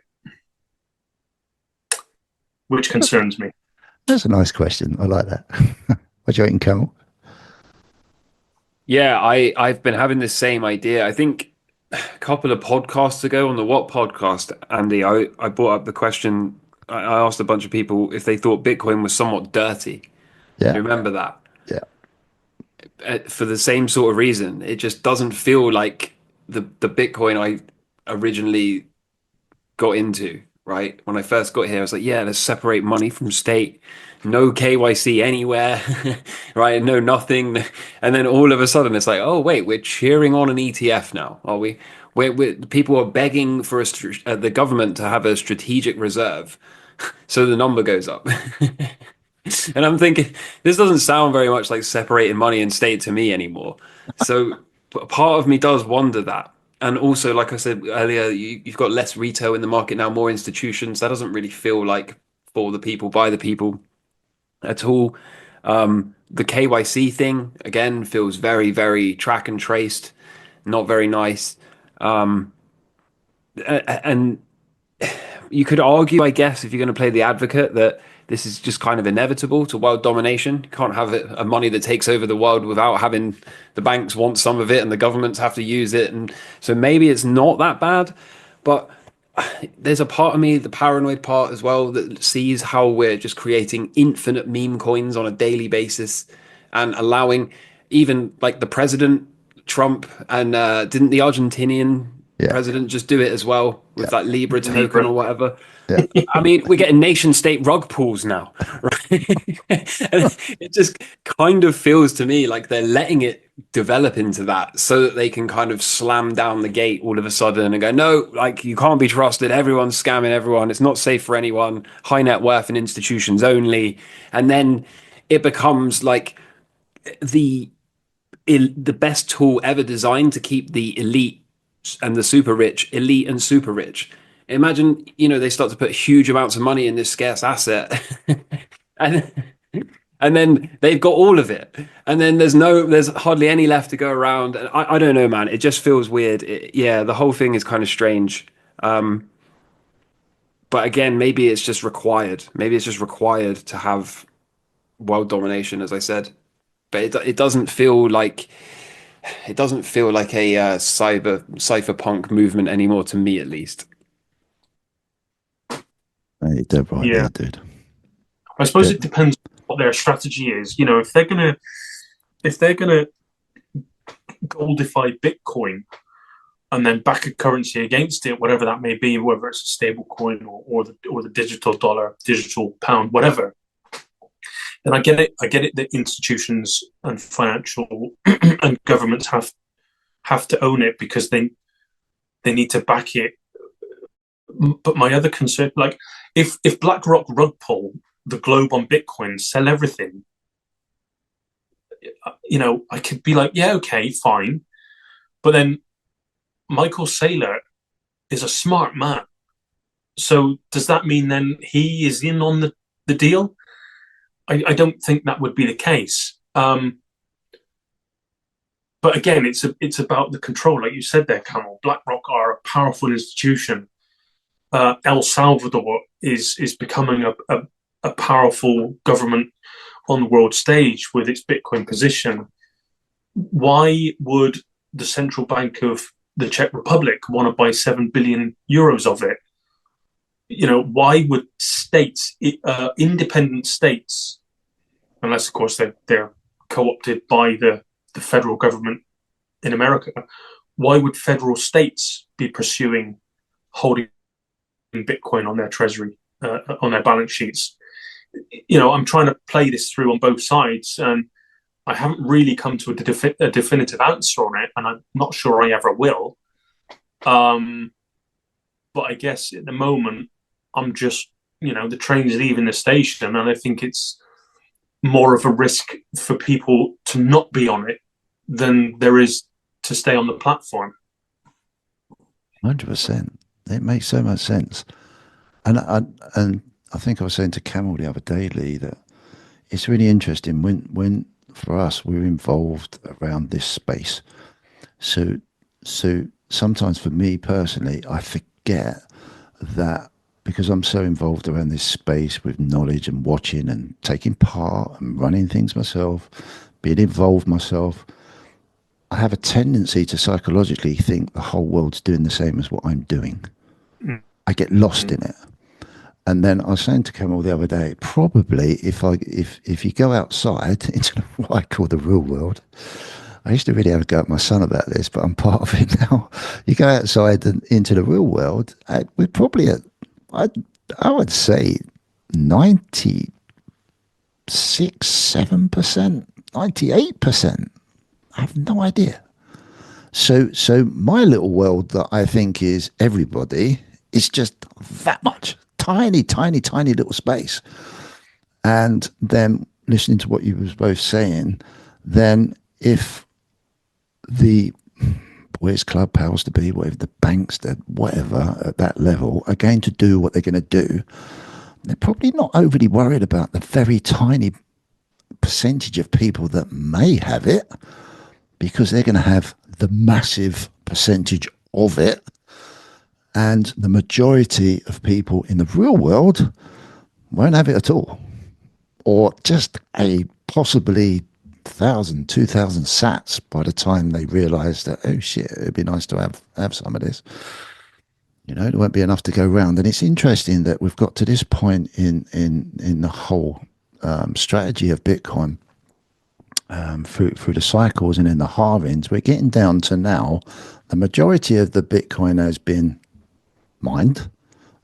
Which concerns me. That's a nice question. I like that. What do you reckon, Camel? Yeah, I've been having the same idea. I think a couple of podcasts ago on the What podcast, Andy, I brought up the question. I asked a bunch of people if they thought Bitcoin was somewhat dirty. Yeah. Do you remember that? Yeah. For the same sort of reason. It just doesn't feel like the Bitcoin I originally got into, right? When I first got here, I was like, yeah, let's separate money from state. No KYC anywhere, right? No nothing. And then all of a sudden it's like, oh, wait, we're cheering on an ETF now, are we? People are begging for the government to have a strategic reserve. So the number goes up. And I'm thinking, this doesn't sound very much like separating money and state to me anymore. So part of me does wonder that. And also, like I said earlier, you've got less retail in the market now, more institutions. That doesn't really feel like for the people, by the people at all. The KYC thing, again, feels very, very track and traced, not very nice. And you could argue, I guess, if you're going to play the advocate, that this is just kind of inevitable to world domination. You can't have a money that takes over the world without having the banks want some of it and the governments have to use it. And so maybe it's not that bad. But there's a part of me, the paranoid part as well, that sees how we're just creating infinite meme coins on a daily basis and allowing even like the president, Trump, and didn't the Argentinian Yeah. president just do it as well with that Libra token Libra. or whatever? Yeah. I mean, we're getting nation state rug pulls now, right? And it just kind of feels to me like they're letting it develop into that so that they can kind of slam down the gate all of a sudden and go, no, like you can't be trusted. Everyone's scamming everyone. It's not safe for anyone. High net worth and institutions only. And then it becomes like the best tool ever designed to keep the elite and the super rich elite and super rich. Imagine, they start to put huge amounts of money in this scarce asset and then they've got all of it, and then there's hardly any left to go around. And I don't know, man, it just feels weird. The whole thing is kind of strange. But again, maybe it's just required to have world domination, as I said. But it doesn't feel like a cypherpunk movement anymore, to me at least. You're dead right Yeah. there, dude. I suppose Yeah. it depends what their strategy is. If they're gonna goldify Bitcoin and then back a currency against it, whatever that may be, whether it's a stable coin or the digital dollar, digital pound, whatever. And I get it that institutions and financial and governments have to own it because they need to back it. But my other concern, like if BlackRock rug pull the globe on Bitcoin, sell everything, I could be like, yeah, okay, fine. But then Michael Saylor is a smart man. So does that mean then he is in on the deal? I don't think that would be the case. But again, it's about the control, like you said there, Camel. BlackRock are a powerful institution. El Salvador is becoming a powerful government on the world stage with its Bitcoin position. Why would the central bank of the Czech Republic want to buy 7 billion euros of it? Why would states, independent states, unless of course they're co-opted by the federal government in America, why would federal states be pursuing holding Bitcoin on their treasury, on their balance sheets? I'm trying to play this through on both sides, and I haven't really come to a definitive answer on it, and I'm not sure I ever will. But I guess at the moment, I'm just, the train's leaving the station, and I think it's more of a risk for people to not be on it than there is to stay on the platform. 100%. It makes so much sense. And I think I was saying to Camel the other day, Lee, that it's really interesting when for us we're involved around this space. So sometimes for me personally, I forget that because I'm so involved around this space with knowledge and watching and taking part and running things myself, being involved myself, I have a tendency to psychologically think the whole world's doing the same as what I'm doing. I get lost in it. And then I was saying to Camel the other day, probably if you go outside into what I call the real world, I used to really have a go at my son about this, but I'm part of it now. You go outside and into the real world, we're probably at, I would say 96%, 7%, 98%. I have no idea. So my little world that I think is everybody is just that much. Tiny, tiny, tiny little space. And then listening to what you was both saying, then if the boys club powers to be, whatever the banks, that whatever at that level are going to do what they're going to do, they're probably not overly worried about the very tiny percentage of people that may have it, because they're going to have the massive percentage of it. And the majority of people in the real world won't have it at all. Or just a possibly 1,000, 2,000 sats by the time they realise that, oh shit, it'd be nice to have some of this. You know, there won't be enough to go round. And it's interesting that we've got to this point in the whole strategy of Bitcoin, through the cycles and in the halvings. We're getting down to now the majority of the Bitcoin has been mined.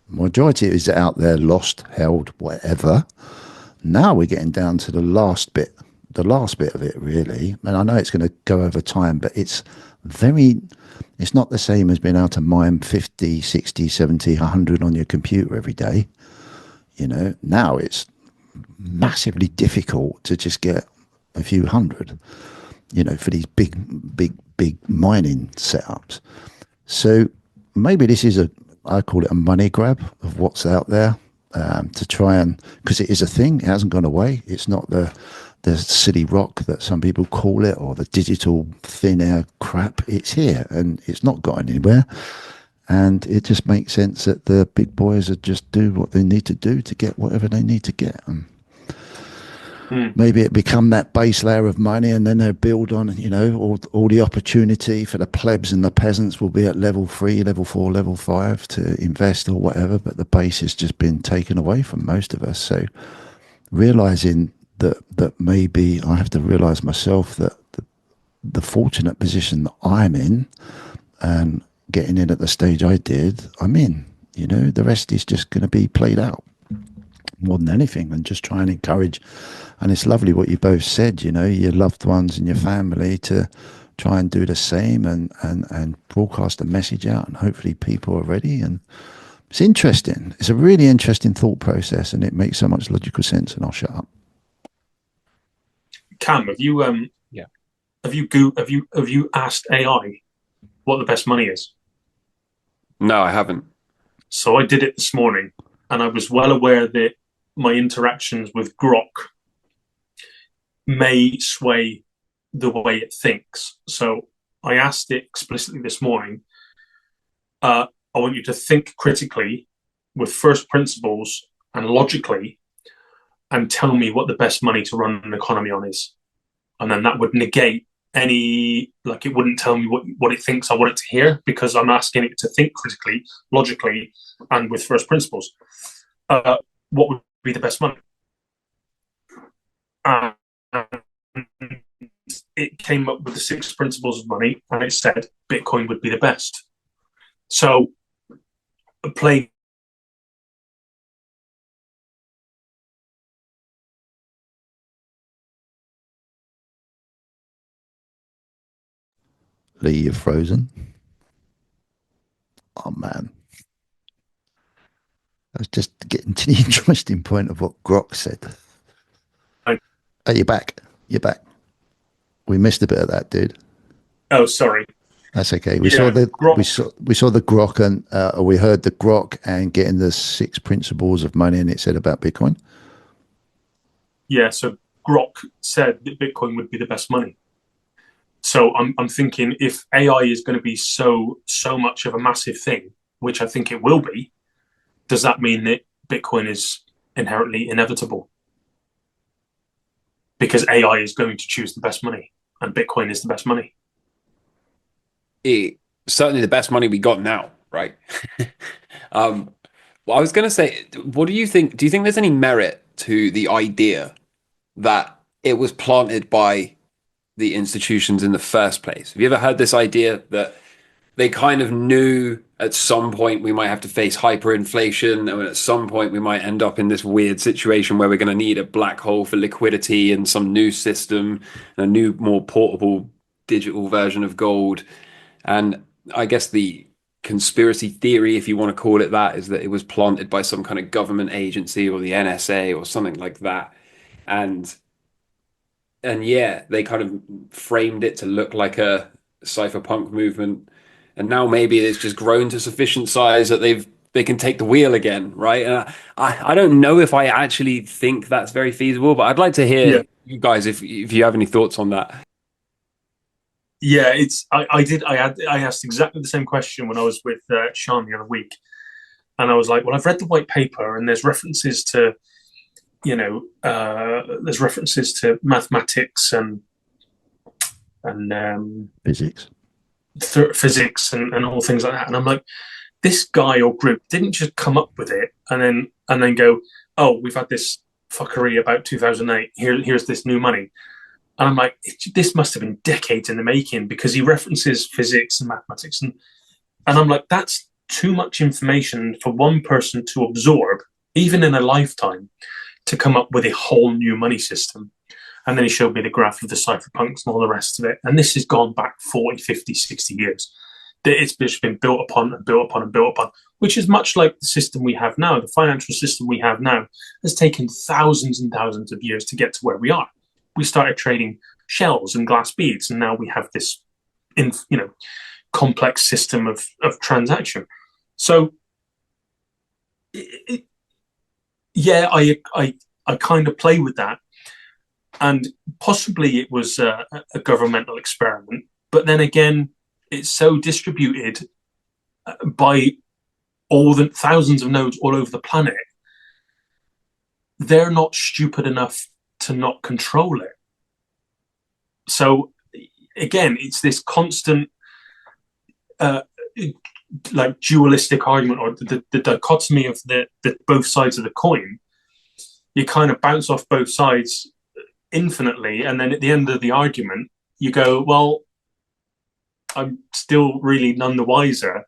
Majority is out there, lost, held, whatever. Now we're getting down to the last bit of it, really. And I know it's going to go over time, but it's not the same as being able to mine 50, 60, 70, 100 on your computer every day. You know, now it's massively difficult to just get a few hundred, you know, for these big mining setups. So maybe this is I call it a money grab of what's out there, to try and, because it is a thing, it hasn't gone away. It's not the silly rock that some people call it, or the digital thin air crap. It's here and it's not got anywhere. And it just makes sense that the big boys are just do what they need to do to get whatever they need to get. And maybe it become that base layer of money, and then they build on, you know, all the opportunity for the plebs and the peasants will be at level 3, level 4, level 5 to invest or whatever. But the base has just been taken away from most of us. So realizing that maybe I have to realize myself that the fortunate position that I'm in, and getting in at the stage I did, I'm in. You know, the rest is just going to be played out more than anything, and just try and encourage. And it's lovely what you both said, you know, your loved ones and your family to try and do the same, and broadcast a message out, and hopefully people are ready. And it's interesting. It's a really interesting thought process, and it makes so much logical sense. And I'll shut up. Cam, have you have you asked AI what the best money is? No, I haven't. So I did it this morning, and I was well aware that my interactions with Grok may sway the way it thinks. So I asked it explicitly this morning, I want you to think critically with first principles and logically, and tell me what the best money to run an economy on is. And then that would negate any, like, it wouldn't tell me what it thinks I want it to hear, because I'm asking it to think critically, logically, and with first principles. What would be the best money? It came up with the 6 principles of money, and it said Bitcoin would be the best. So playing Lee, you're frozen. Oh man, I was just getting to the interesting point of what Grok said. Oh, you're back. You're back. We missed a bit of that, dude. Oh, sorry. That's okay. We saw the Grok. We saw the Grok, and we heard the Grok and getting the 6 principles of money, and it said about Bitcoin. Yeah, so Grok said that Bitcoin would be the best money. So I'm thinking, if AI is going to be so much of a massive thing, which I think it will be, does that mean that Bitcoin is inherently inevitable? Because AI is going to choose the best money, and Bitcoin is the best money. It's certainly the best money we got now, right? Well, I was going to say, what do you think? Do you think there's any merit to the idea that it was planted by the institutions in the first place? Have you ever heard this idea that they kind of knew at some point we might have to face hyperinflation, and at some point we might end up in this weird situation where we're going to need a black hole for liquidity and some new system and a new, more portable digital version of gold? And I guess the conspiracy theory, if you want to call it that, is that it was planted by some kind of government agency or the NSA or something like that. And yeah, they kind of framed it to look like a cypherpunk movement. And now maybe it's just grown to sufficient size that they can take the wheel again, right? And I don't know if I actually think that's very feasible, but I'd like to hear you guys if you have any thoughts on that. Yeah, I asked exactly the same question when I was with Sean the other week, and I was like, well, I've read the white paper, and there's references to, there's references to mathematics and Physics. physics and all things like that. And I'm like, this guy or group didn't just come up with it and then go, oh, we've had this fuckery about 2008. Here's this new money. And I'm like, this must have been decades in the making, because he references physics and mathematics. And I'm like, that's too much information for one person to absorb, even in a lifetime, to come up with a whole new money system. And then he showed me the graph of the cypherpunks and all the rest of it. And this has gone back 40, 50, 60 years. It's just been built upon and built upon and built upon, which is much like the system we have now. The financial system we have now has taken thousands and thousands of years to get to where we are. We started trading shells and glass beads, and now we have this, complex system of transaction. So, yeah, I kind of play with that, and possibly it was a governmental experiment, but then again, it's so distributed by all the thousands of nodes all over the planet. They're not stupid enough to not control it. So again, it's this constant like dualistic argument, or the dichotomy of the both sides of the coin. You kind of bounce off both sides infinitely, and then at the end of the argument you go, well, I'm still really none the wiser,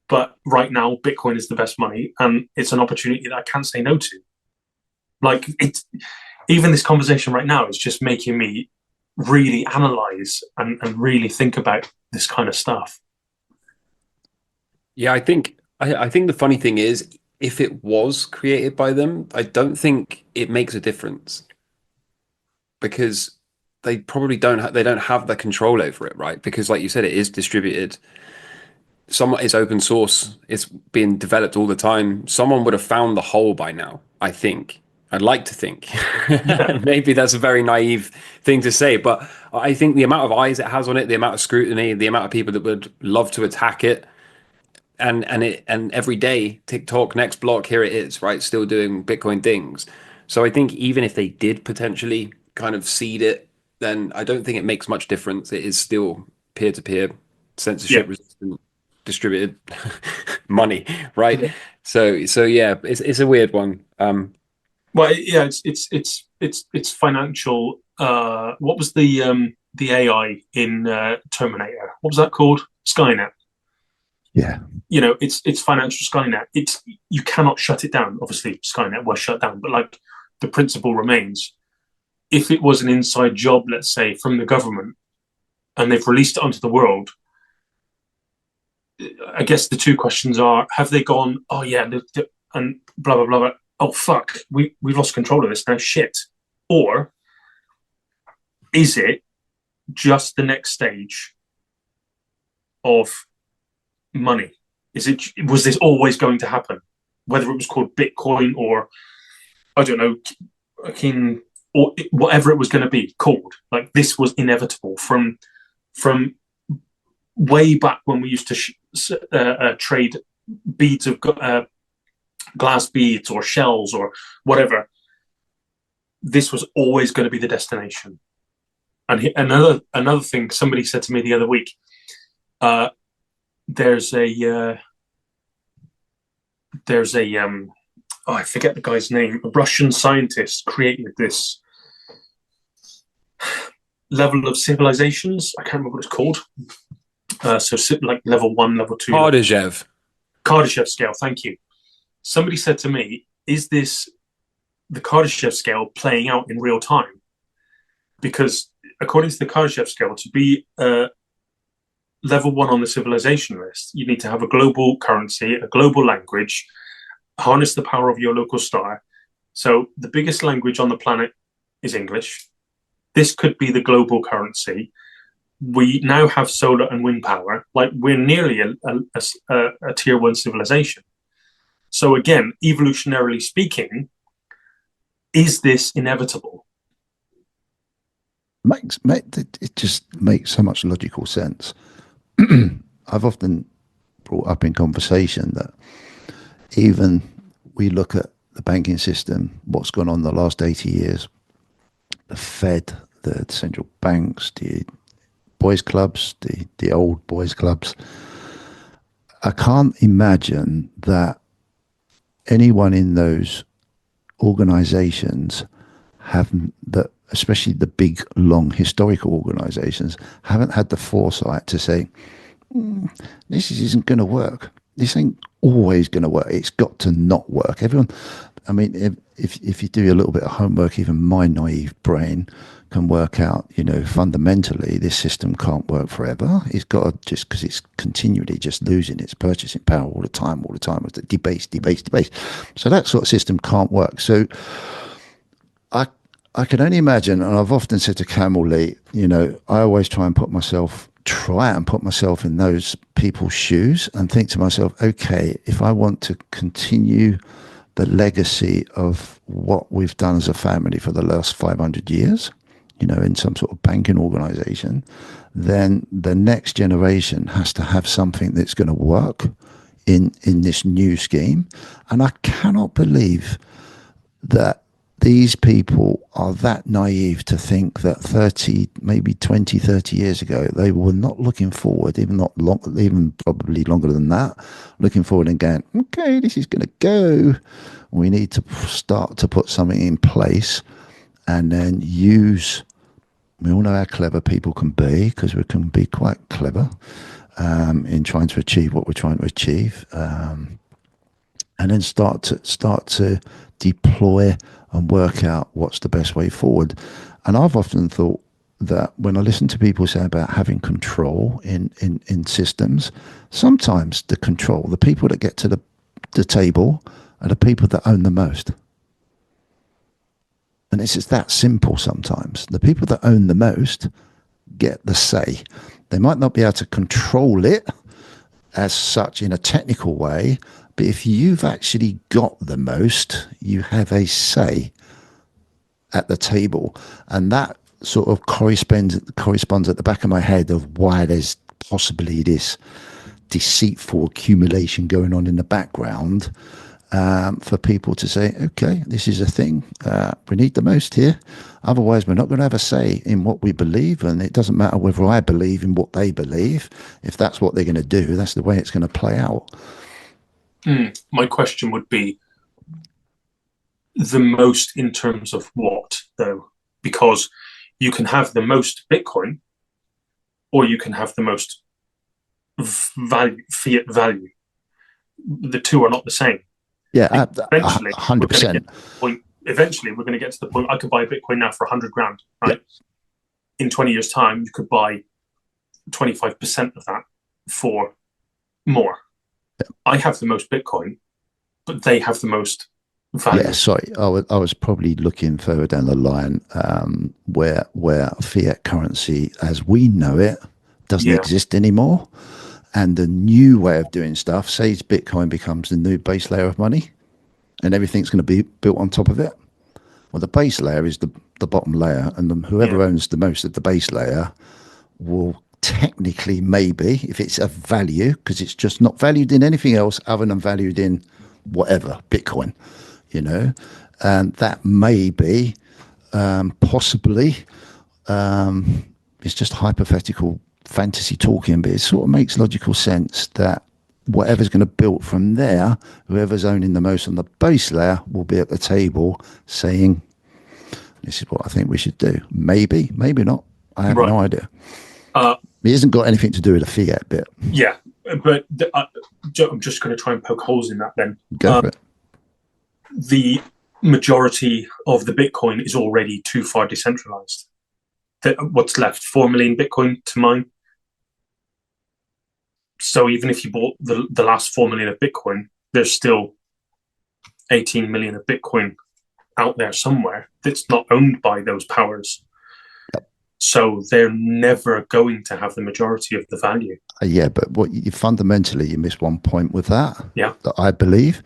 but right now Bitcoin is the best money, and it's an opportunity that I can't say no to. Like, it's even this conversation right now is just making me really analyze and really think about this kind of stuff. Yeah, I think the funny thing is, if it was created by them, I don't think it makes a difference, because they probably don't have the control over it, right? Because like you said, it is distributed. It's open source. It's being developed all the time. Someone would have found the hole by now, I think. I'd like to think. Yeah. Maybe that's a very naive thing to say, but I think the amount of eyes it has on it, the amount of scrutiny, the amount of people that would love to attack it, and every day, TikTok, next block, here it is, right? Still doing Bitcoin things. So I think even if they did potentially kind of seed it, then I don't think it makes much difference. It is still peer-to-peer, censorship resistant, distributed money, right? Yeah. So yeah, it's a weird one. Well, yeah, it's financial. What was the AI in Terminator? What was that called? Skynet. Yeah. It's financial Skynet. You cannot shut it down. Obviously, Skynet was shut down, but like, the principle remains. If it was an inside job, let's say, from the government, and they've released it onto the world, I guess the two questions are: have they gone, oh yeah, and blah blah blah, blah, oh fuck, we've lost control of this now, shit? Or is it just the next stage of money? Was this always going to happen? Whether it was called Bitcoin or, I don't know, or whatever it was going to be called, like, this was inevitable from way back when we used to trade beads of glass beads or shells or whatever. This was always going to be the destination. And another thing somebody said to me the other week, there's a I forget the guy's name. A Russian scientist created this level of civilizations. I can't remember what it's called. So like level 1, level 2. Kardashev scale. Thank you. Somebody said to me, "Is this the Kardashev scale playing out in real time?" Because according to the Kardashev scale, to be level 1 on the civilization list, you need to have a global currency, a global language, harness the power of your local star. So the biggest language on the planet is English. This could be the global currency. We now have solar and wind power. Like, we're nearly a tier 1 civilization. So again, evolutionarily speaking, is this inevitable? It just makes so much logical sense. I've often brought up in conversation that even we look at the banking system, what's gone on the last 80 years, the Fed, the central banks, the boys clubs, the old boys clubs, I can't imagine that anyone in those organizations haven't, that especially the big long historical organizations, haven't had the foresight to say, this isn't going to work. This ain't always going to work. It's got to not work. Everyone, I mean, if you do a little bit of homework, even my naive brain can work out, you know, fundamentally this system can't work forever. It's got to, just because it's continually just losing its purchasing power all the time, it's debase. So that sort of system can't work. So I can only imagine, and I've often said to Camel Lee, you know, I always try and put myself in those people's shoes and think to myself, okay, if I want to continue the legacy of what we've done as a family for the last 500 years, you know, in some sort of banking organization, then the next generation has to have something that's going to work in this new scheme. And I cannot believe that these people are that naive to think that 30, maybe 20, 30 years ago, they were not looking forward, even probably longer than that, looking forward and going, okay, this is going to go. We need to start to put something in place and then use, we all know how clever people can be, because we can be quite clever in trying to achieve what we're trying to achieve. And then start to deploy and work out what's the best way forward. And I've often thought that when I listen to people say about having control in systems, sometimes the people that get to the table are the people that own the most. And it's just that simple sometimes. The people that own the most get the say. They might not be able to control it as such in a technical way, but if you've actually got the most, you have a say at the table. And that sort of corresponds at the back of my head of why there's possibly this deceitful accumulation going on in the background, for people to say, okay, this is a thing. We need the most here. Otherwise, we're not going to have a say in what we believe. And it doesn't matter whether I believe in what they believe. If that's what they're going to do, that's the way it's going to play out. My question would be the most in terms of what, though? Because you can have the most Bitcoin or you can have the most fiat value. The two are not the same. Yeah, Eventually, 100%. Eventually, we're going to get to the point I could buy a Bitcoin now for 100 grand, right? Yeah. In 20 years' time, you could buy 25% of that for more. I have the most Bitcoin, but they have the most value. Yeah, sorry, I was probably looking further down the line, where fiat currency, as we know it, doesn't exist anymore, and the new way of doing stuff, say Bitcoin becomes the new base layer of money, and everything's going to be built on top of it. Well, the base layer is the bottom layer, and whoever owns the most of the base layer will technically, maybe, if it's of value, because it's just not valued in anything else other than valued in whatever, Bitcoin, you know, and that may be possibly, it's just hypothetical fantasy talking, but it sort of makes logical sense that whatever's going to build from there, whoever's owning the most on the base layer will be at the table saying, this is what I think we should do. Maybe not. I have no idea. It hasn't got anything to do with the fiat bit. Yeah, but I'm just going to try and poke holes in that then. Go for it. The majority of the Bitcoin is already too far decentralized. What's left? 4 million Bitcoin to mine. So even if you bought the last 4 million of Bitcoin, there's still 18 million of Bitcoin out there somewhere that's not owned by those powers. Yep. So they're never going to have the majority of the value. Yeah, but fundamentally you miss one point with that. Yeah. That I believe,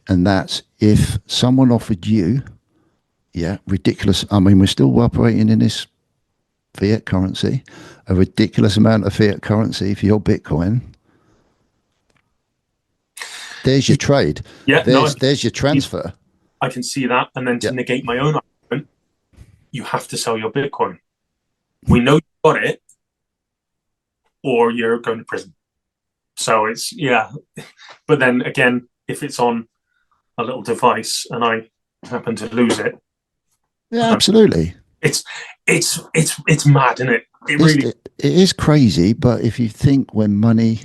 and that's if someone offered you, ridiculous. I mean, we're still operating in this fiat currency, a ridiculous amount of fiat currency for your Bitcoin. There's your trade. Yeah, there's your transfer. I can see that. And then to negate my own argument, you have to sell your Bitcoin. We know you got it, or you're going to prison. So it's but then again, if it's on a little device and I happen to lose it, Yeah, absolutely. it's mad, isn't it? It is crazy, but if you think when money,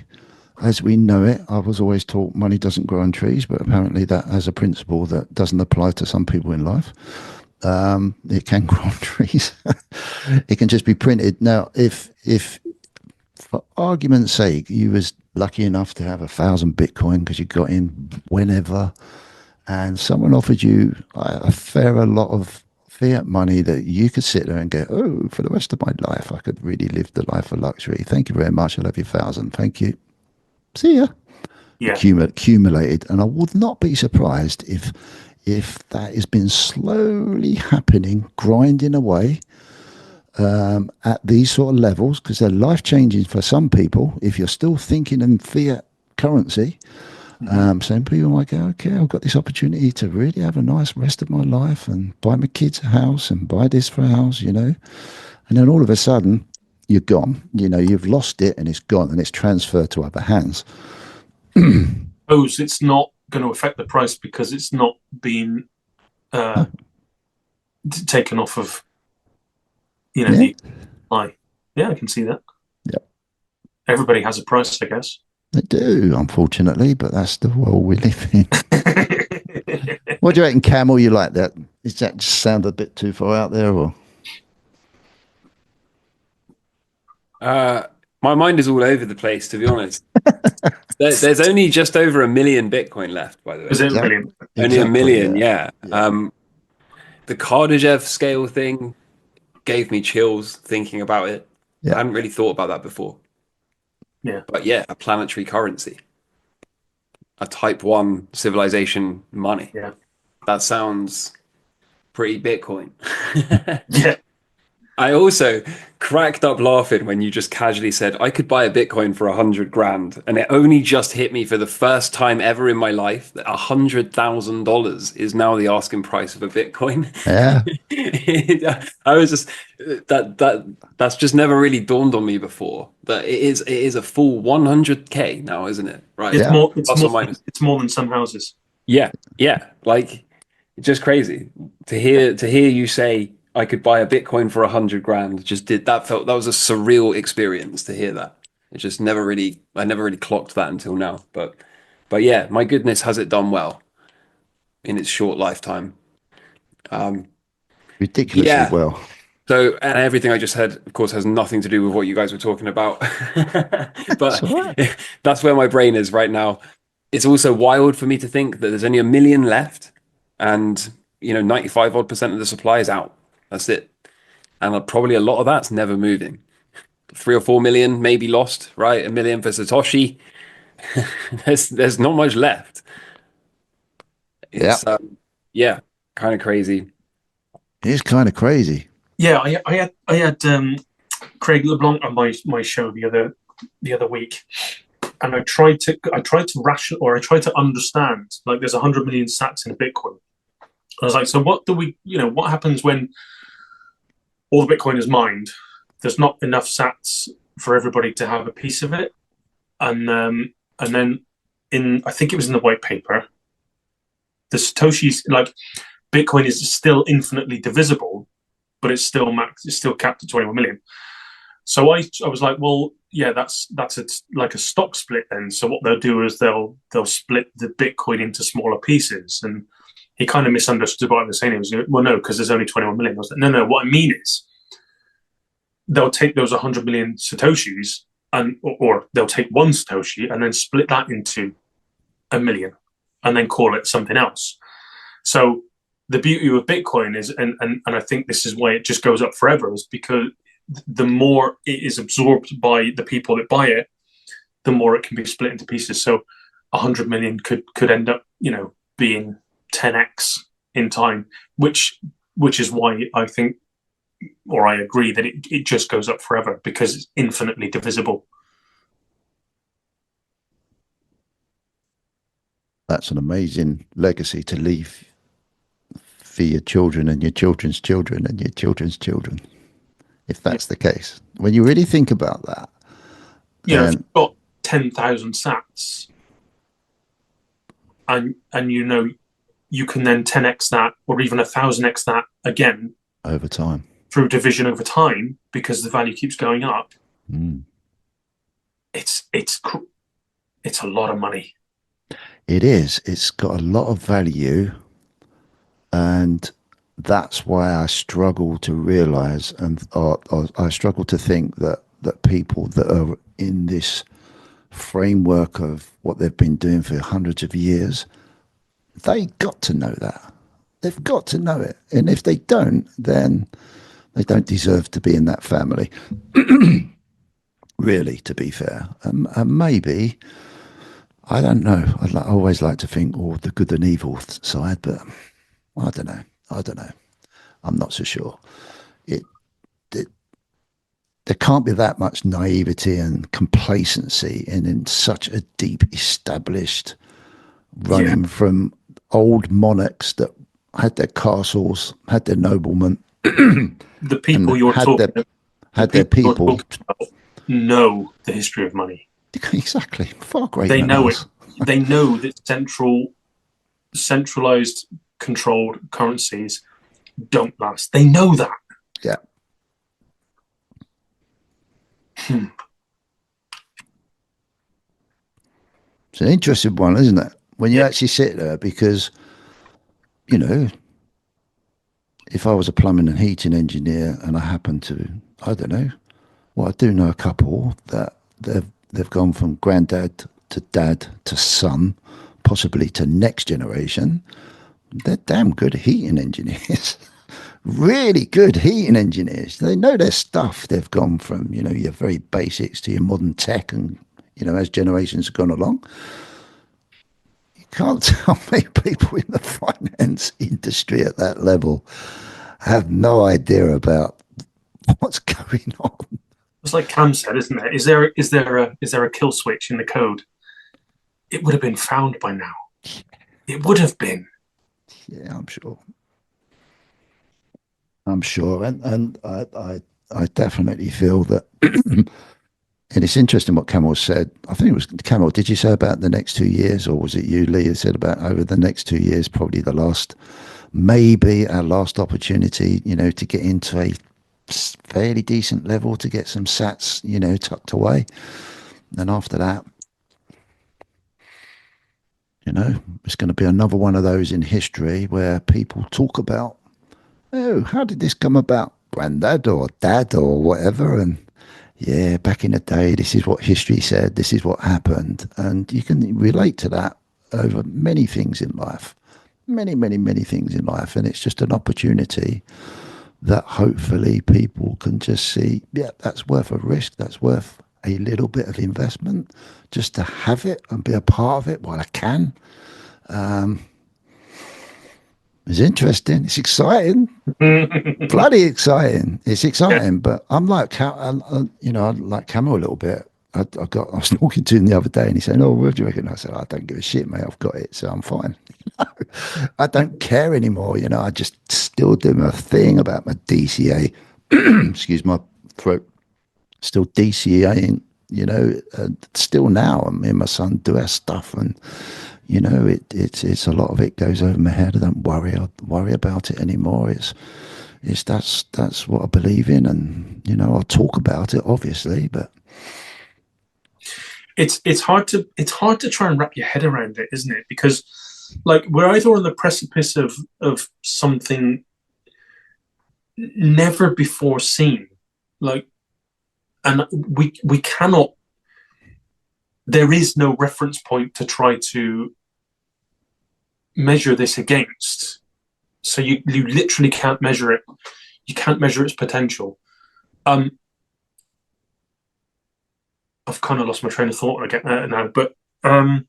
as we know it, I was always taught money doesn't grow on trees, but apparently that has a principle that doesn't apply to some people in life. It can grow on trees. It can just be printed. Now, if for argument's sake, you was lucky enough to have 1,000 Bitcoin because you got in whenever, and someone offered you a fair lot of fiat money that you could sit there and go, oh, for the rest of my life, I could really live the life of luxury. Thank you very much. I love you, 1,000. Thank you. See ya. Yeah. Accumulated, and I would not be surprised if that has been slowly happening, grinding away at these sort of levels, because they're life changing for some people. If you're still thinking in fiat currency, some people might go, okay, I've got this opportunity to really have a nice rest of my life and buy my kids a house and buy this for a house, and then all of a sudden you're gone. You've lost it and it's gone and it's transferred to other hands. Suppose it's not going to affect the price because it's not being taken off of the lie. Yeah, I can see that. Yep. Everybody has a price, I guess. They do, unfortunately, but that's the world we live in. What do you reckon, Camel? You like that? Does that just sound a bit too far out there, or? My mind is all over the place, to be honest. There's only just over 1 million Bitcoin left, by the way. Is it 1 million? Only 1 million, yeah. The Kardashev scale thing gave me chills thinking about it. Yeah. I hadn't really thought about that before. Yeah. But yeah, a planetary currency. A type 1 civilization money. Yeah. That sounds pretty Bitcoin. Yeah. I also cracked up laughing when you just casually said I could buy a Bitcoin for 100 grand, and it only just hit me for the first time ever in my life that $100,000 is now the asking price of a Bitcoin. Yeah. I was just that's just never really dawned on me before. That it is a full 100K now, isn't it? Right? It's Yeah. more. It's more than some houses. Yeah, like just crazy to hear you say I could buy a Bitcoin for 100 grand. That was a surreal experience to hear that. It just I never really clocked that until now. But yeah, my goodness, has it done well in its short lifetime? Ridiculously well. So, and everything I just said, of course, has nothing to do with what you guys were talking about. But that's where my brain is right now. It's also wild for me to think that there's only 1 million left, and 95% of the supply is out. That's it. And probably a lot of that's never moving. 3 or 4 million maybe lost, right? 1 million for Satoshi. There's not much left. It's kind of crazy. It's kind of crazy. Yeah, I had Craig LeBlanc on my show the other week, and I tried to understand, like, there's 100 million sats in a Bitcoin. I was like, so what what happens when all the Bitcoin is mined? There's not enough sats for everybody to have a piece of it, and then I think it was in the white paper, the Satoshis, like, Bitcoin is still infinitely divisible, but it's still capped at 21 million. So I was like, well, yeah, that's like a stock split then. So what they'll do is they'll split the Bitcoin into smaller pieces. And he kind of misunderstood what I was saying. He was like, well, no, because there's only 21 million. I was like, no, what I mean is they'll take those 100 million Satoshis or they'll take one Satoshi and then split that into 1 million and then call it something else. So the beauty of Bitcoin is, and I think this is why it just goes up forever, is because the more it is absorbed by the people that buy it, the more it can be split into pieces. So 100 million could end up, being 10x in time, which is why I think, or I agree, that it just goes up forever because it's infinitely divisible. That's an amazing legacy to leave for your children and your children's children and your children's children, if that's the case. When you really think about that, if you've got 10,000 sats, and you can then 10x that or even 1,000x that again over time through division over time because the value keeps going up. It's a lot of money. It is. It's got a lot of value, and that's why I struggle to realize, and I struggle to think that people that are in this framework of what they've been doing for hundreds of years, they got to know that. They've got to know it, and if they don't, then they don't deserve to be in that family. Really, to be fair, and maybe. I don't know. I always like to think, the good and evil side, but I don't know. I'm not so sure. It there can't be that much naivety and complacency in such a deep established running from old monarchs that had their castles, had their noblemen. The people you're talking had their people know the history of money. Exactly, far greater. They know it. They know that centralized, controlled currencies don't last. They know that. Yeah. It's an interesting one, isn't it? When you actually sit there, because, if I was a plumbing and heating engineer and I happen to, I don't know, well, I do know a couple that they've gone from granddad to dad to son, possibly to next generation. They're damn good heating engineers. Really good heating engineers. They know their stuff. They've gone from, your very basics to your modern tech, and, as generations have gone along. You can't tell me people in the finance industry at that level have no idea about what's going on. It's like Cam said, isn't it? Is there a kill switch in the code? It would have been found by now. It would have been. Yeah, I'm sure. And I definitely feel that. And it's interesting what Camel said. I think it was Camel. Did you say about the next 2 years, or was it you, Lee, who said about over the next 2 years, probably maybe our last opportunity, to get into a fairly decent level, to get some sats, tucked away. And after that, it's going to be another one of those in history where people talk about, oh, how did this come about? Granddad or dad or whatever. And yeah, back in the day, this is what history said. This is what happened. And you can relate to that over many things in life. Many, many, many things in life. And it's just an opportunity that hopefully people can just see, yeah, that's worth a risk. That's worth a little bit of investment just to have it and be a part of it while I can. It's interesting. It's exciting. Bloody exciting. It's exciting. But I'm like, I like Camo a little bit. I was talking to him the other day and he said, oh, what do you reckon? I said, I don't give a shit, mate. I've got it. So I'm fine. I don't care anymore. I just still do my thing about my DCA. Excuse my throat. Still DCAing, still now. I mean, my son do our stuff, and it's a lot of it goes over my head. I don't worry about it anymore. It's that's what I believe in, and I'll talk about it, obviously, but it's hard to try and wrap your head around it, isn't it? Because like we're either on the precipice of something never before seen, like. And we cannot, there is no reference point to try to measure this against. So you literally can't measure it. You can't measure its potential. I've kind of lost my train of thought again now, but I've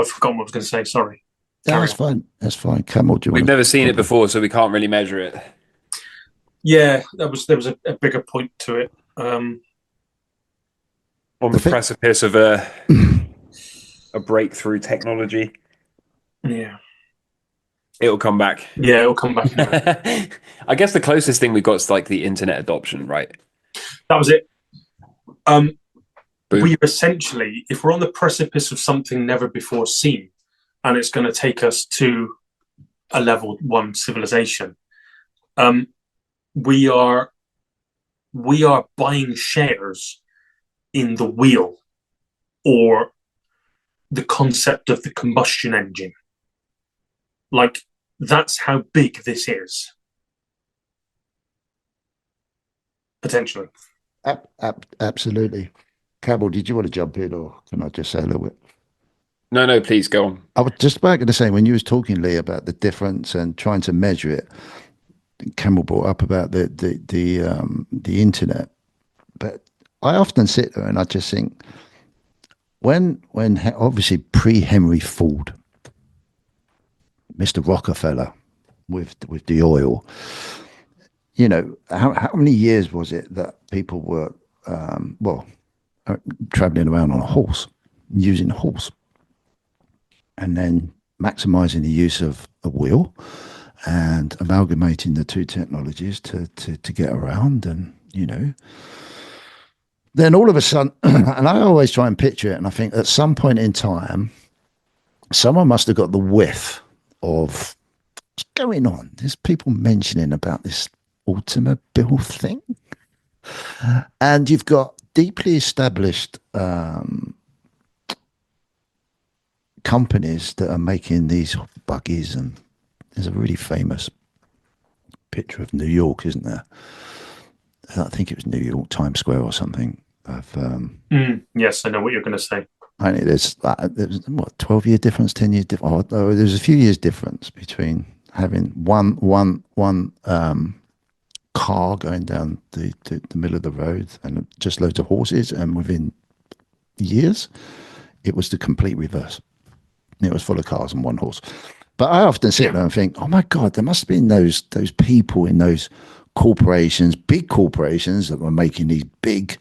forgotten what I was going to say. Sorry. That's fine. That's fine. Camel, we've never seen it before, so we can't really measure it. Yeah, there was a bigger point to it. On the precipice of a breakthrough technology. Yeah. It'll come back. Yeah, it'll come back. I guess the closest thing we got is like the internet adoption, right? That was it. Boom. we're essentially, if we're on the precipice of something never before seen, and it's going to take us to a level 1 civilization, we are buying shares in the wheel, or the concept of the combustion engine. Like, that's how big this is. Potentially. Absolutely. Cabell, did you want to jump in, or can I just say a little bit? No, please go on. I was just about going to say, when you was talking, Lee, about the difference and trying to measure it, Campbell brought up about the internet. But I often sit there and I just think, when obviously pre-Henry Ford, Mr. Rockefeller with the oil, you know, how many years was it that people were traveling around on a horse, using a horse, and then maximizing the use of a wheel and amalgamating the two technologies to get around, and you know, then all of a sudden, and I always try and picture it, and I think at some point in time, someone must have got the whiff of what's going on. There's people mentioning about this automobile thing, and you've got deeply established companies that are making these buggies, and there's a really famous picture of New York, isn't there? I think it was New York, Times Square or something. Yes, I know what you're going to say. I mean, there's what, 12-year difference, 10 years difference. Oh, there's a few years difference between having one car going down the middle of the road and just loads of horses, and within years, it was the complete reverse. It was full of cars and one horse. But I often sit there and think, oh my God, there must have been those people in those corporations, big corporations, that were making these big,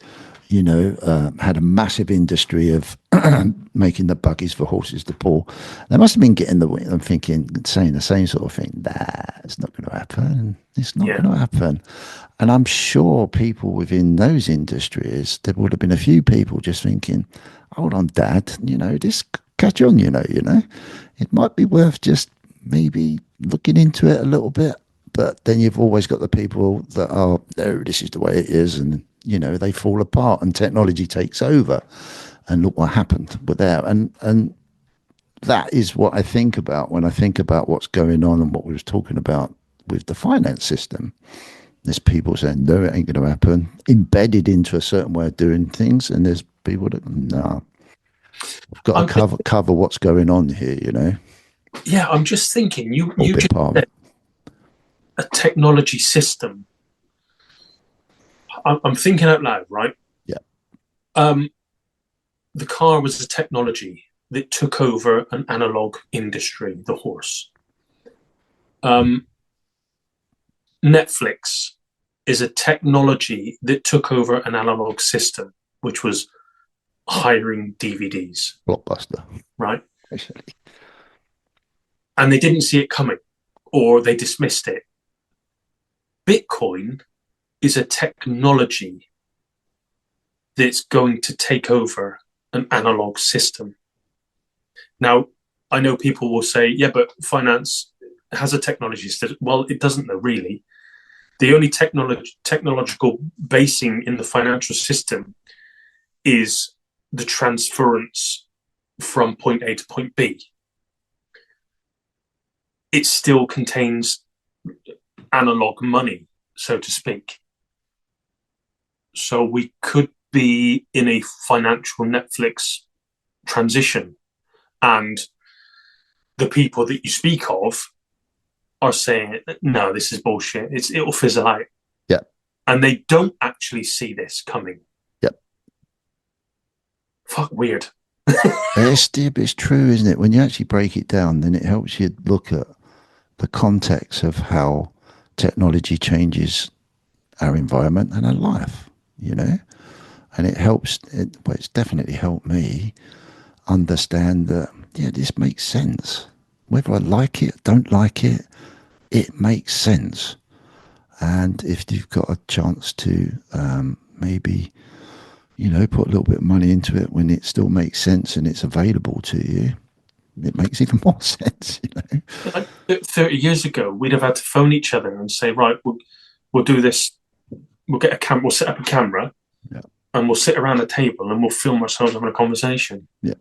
you know, had a massive industry of making the buggies for horses to pull. They must have been getting I'm thinking, saying the same sort of thing. Nah, it's not going to happen. It's not going to happen. And I'm sure people within those industries, there would have been a few people just thinking, hold on, Dad, you know, this catch on, you know, it might be worth just maybe looking into it a little bit. But then you've always got the people that are, no, this is the way it is, and you know, they fall apart and technology takes over, and look what happened with that. And that is what I think about when I think about what's going on and what we was talking about with the finance system. There's people saying, no, it ain't going to happen, embedded into a certain way of doing things, and there's people that, no, we've got to cover what's going on here, you know. Yeah, I'm just thinking, you just said a technology system. I'm thinking out loud, right? Yeah. The car was a technology that took over an analog industry, the horse. Netflix is a technology that took over an analog system, which was hiring DVDs. Blockbuster. Right? Actually. And they didn't see it coming, or they dismissed it. Bitcoin is a technology that's going to take over an analog system. Now, I know people will say, yeah, but finance has a technology system. Well, it doesn't, though, really. The only technological basing in the financial system is the transference from point A to point B. It still contains analog money, so to speak. So we could be in a financial Netflix transition, and the people that you speak of are saying, no, this is bullshit. It'll fizzle out. Yeah. And they don't actually see this coming. Yep. Fuck, weird. It's true, isn't it? When you actually break it down, then it helps you look at the context of how technology changes our environment and our life, you know? And it helps, it's definitely helped me understand that, yeah, this makes sense. Whether I like it, don't like it, it makes sense. And if you've got a chance to maybe you know, put a little bit of money into it when it still makes sense and it's available to you, it makes even more sense, you know. Like 30 years ago, we'd have had to phone each other and say, right, we'll do this. We'll get a camera. We'll set up a camera, Yeah. and we'll sit around a table and we'll film ourselves having a conversation. Yeah.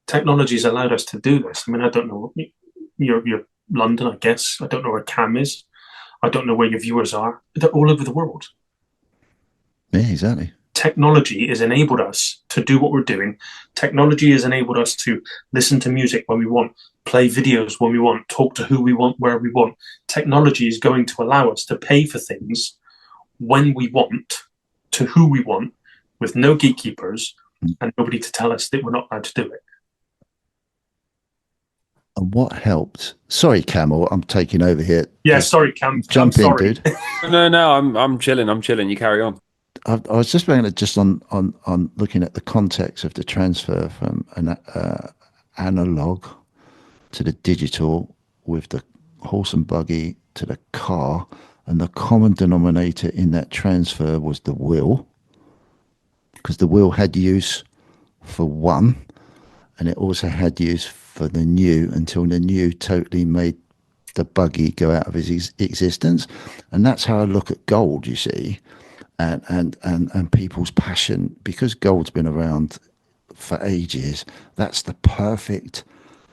Technology's allowed us to do this. I mean, I don't know. You're London, I guess. I don't know where Cam is. I don't know where your viewers are. They're all over the world. Yeah, exactly. Technology has enabled us to do what we're doing. Technology has enabled us to listen to music when we want, play videos when we want, talk to who we want, where we want. Technology is going to allow us to pay for things when we want, to who we want, with no gatekeepers and nobody to tell us that we're not allowed to do it. And what helped? Sorry, Camel, I'm taking over here. Yeah, sorry, Cam. Jump in, dude. No, I'm chilling. I'm chilling. You carry on. I was just going to just on looking at the context of the transfer from an analog to the digital with the horse and buggy to the car, and the common denominator in that transfer was the wheel, because the wheel had use for one, and it also had use for the new until the new totally made the buggy go out of its existence. And that's how I look at gold, you see. And people's passion, because gold's been around for ages, that's the perfect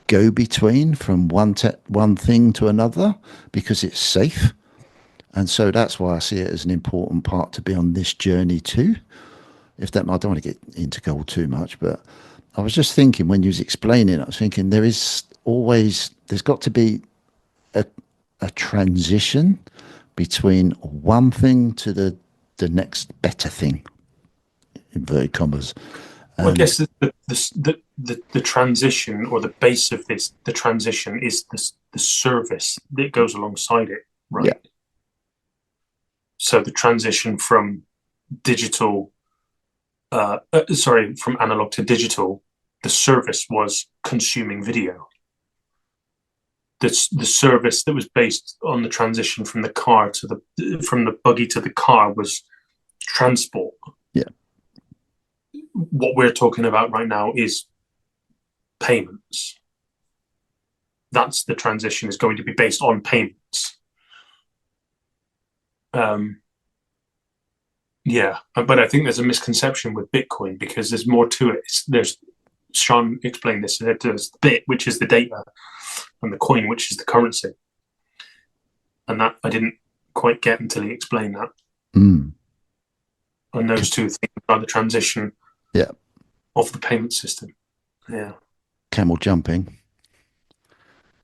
go-between from one thing to another, because it's safe. And so that's why I see it as an important part to be on this journey too. If that, I don't want to get into gold too much, but I was just thinking when you was explaining, I was thinking there's got to be a transition between one thing to the next better thing, inverted commas. Well, I guess the transition, or the base of this, the transition is the service that goes alongside it, right? Yeah. So the transition from digital, from analog to digital, the service was consuming video. The service that was based on the transition from the car to from the buggy to the car was transport. Yeah. What we're talking about right now is payments. That's the transition, is going to be based on payments. Yeah, but I think there's a misconception with Bitcoin, because there's more to it. There's Sean explained this. There's the bit, which is the data, and the coin, which is the currency. And that I didn't quite get until he explained that. Mm. And those two things are the transition, yeah, of the payment system. Yeah. Camel jumping.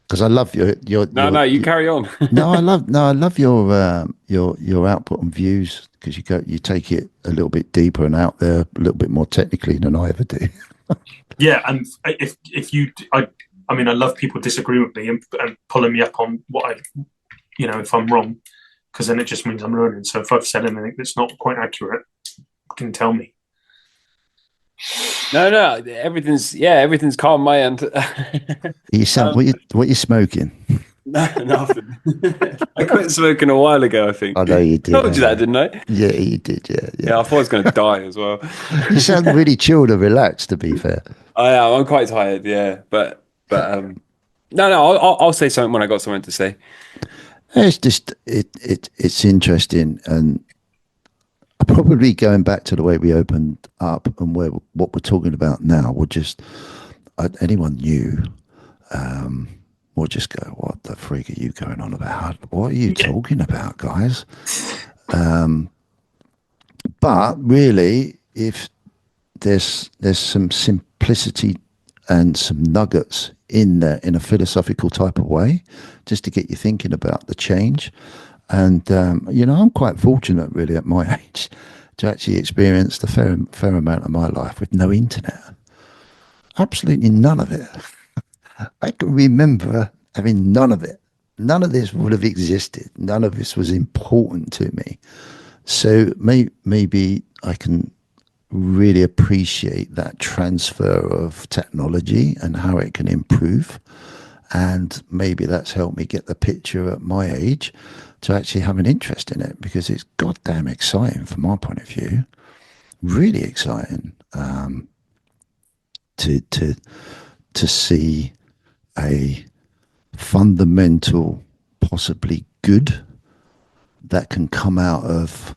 Because I love your You carry on. I love your output and views, because you take it a little bit deeper and out there a little bit more technically than I ever do. Yeah, and I mean, I love people disagree with me and pulling me up on what if I'm wrong, because then it just means I'm learning. So if I've said anything that's not quite accurate, you can tell me. No, everything's calm on my end. You sound what you smoking? No, nothing. I quit smoking a while ago, I think. I know you did. I told you that, didn't I? Yeah, you did. Yeah. I thought I was going to die as well. You sound really chilled and relaxed, to be fair. I am. I'm quite tired. Yeah, but no. I'll say something when I got something to say. It's just it's interesting, and probably going back to the way we opened up and what we're talking about now would just anyone new will just go, what the freak are you going on about? What are you talking about, guys? But really, if there's some simplicity and some nuggets in there in a philosophical type of way, just to get you thinking about the change. And I'm quite fortunate really at my age to actually experience the fair amount of my life with no internet. Absolutely none of it. I can remember having none of it. None of this would have existed. None of this was important to me. So maybe I can really appreciate that transfer of technology and how it can improve. And maybe that's helped me get the picture at my age to actually have an interest in it, because it's goddamn exciting from my point of view. really exciting to see a fundamental, possibly good, that can come out of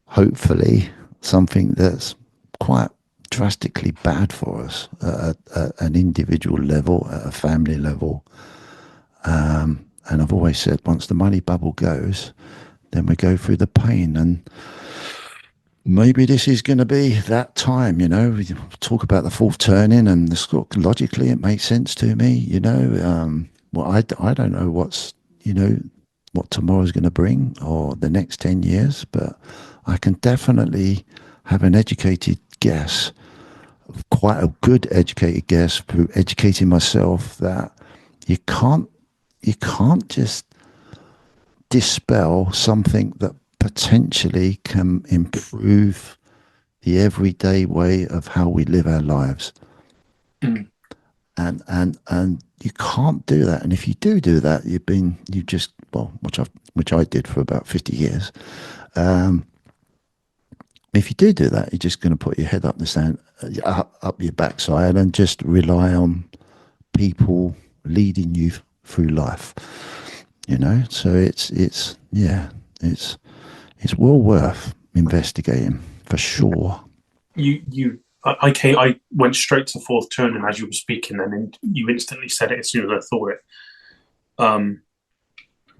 hopefully something that's quite drastically bad for us at an individual level, at a family level. And I've always said, once the money bubble goes, then we go through the pain. And maybe this is going to be that time, you know. We talk about the fourth turning, and logically it makes sense to me, you know. Well, I don't know what tomorrow's going to bring or the next 10 years, but I can definitely have an educated guess, quite a good educated guess through educating myself, that you can't just dispel something that potentially can improve the everyday way of how we live our lives. Mm. And you can't do that. And if you do that, which I did for about 50 years. If you do that, you're just going to put your head up the sand, up your backside, and just rely on people leading you through life. You know, so it's well worth investigating for sure. I went straight to the fourth turn, and as you were speaking, and you instantly said it as soon as I thought it.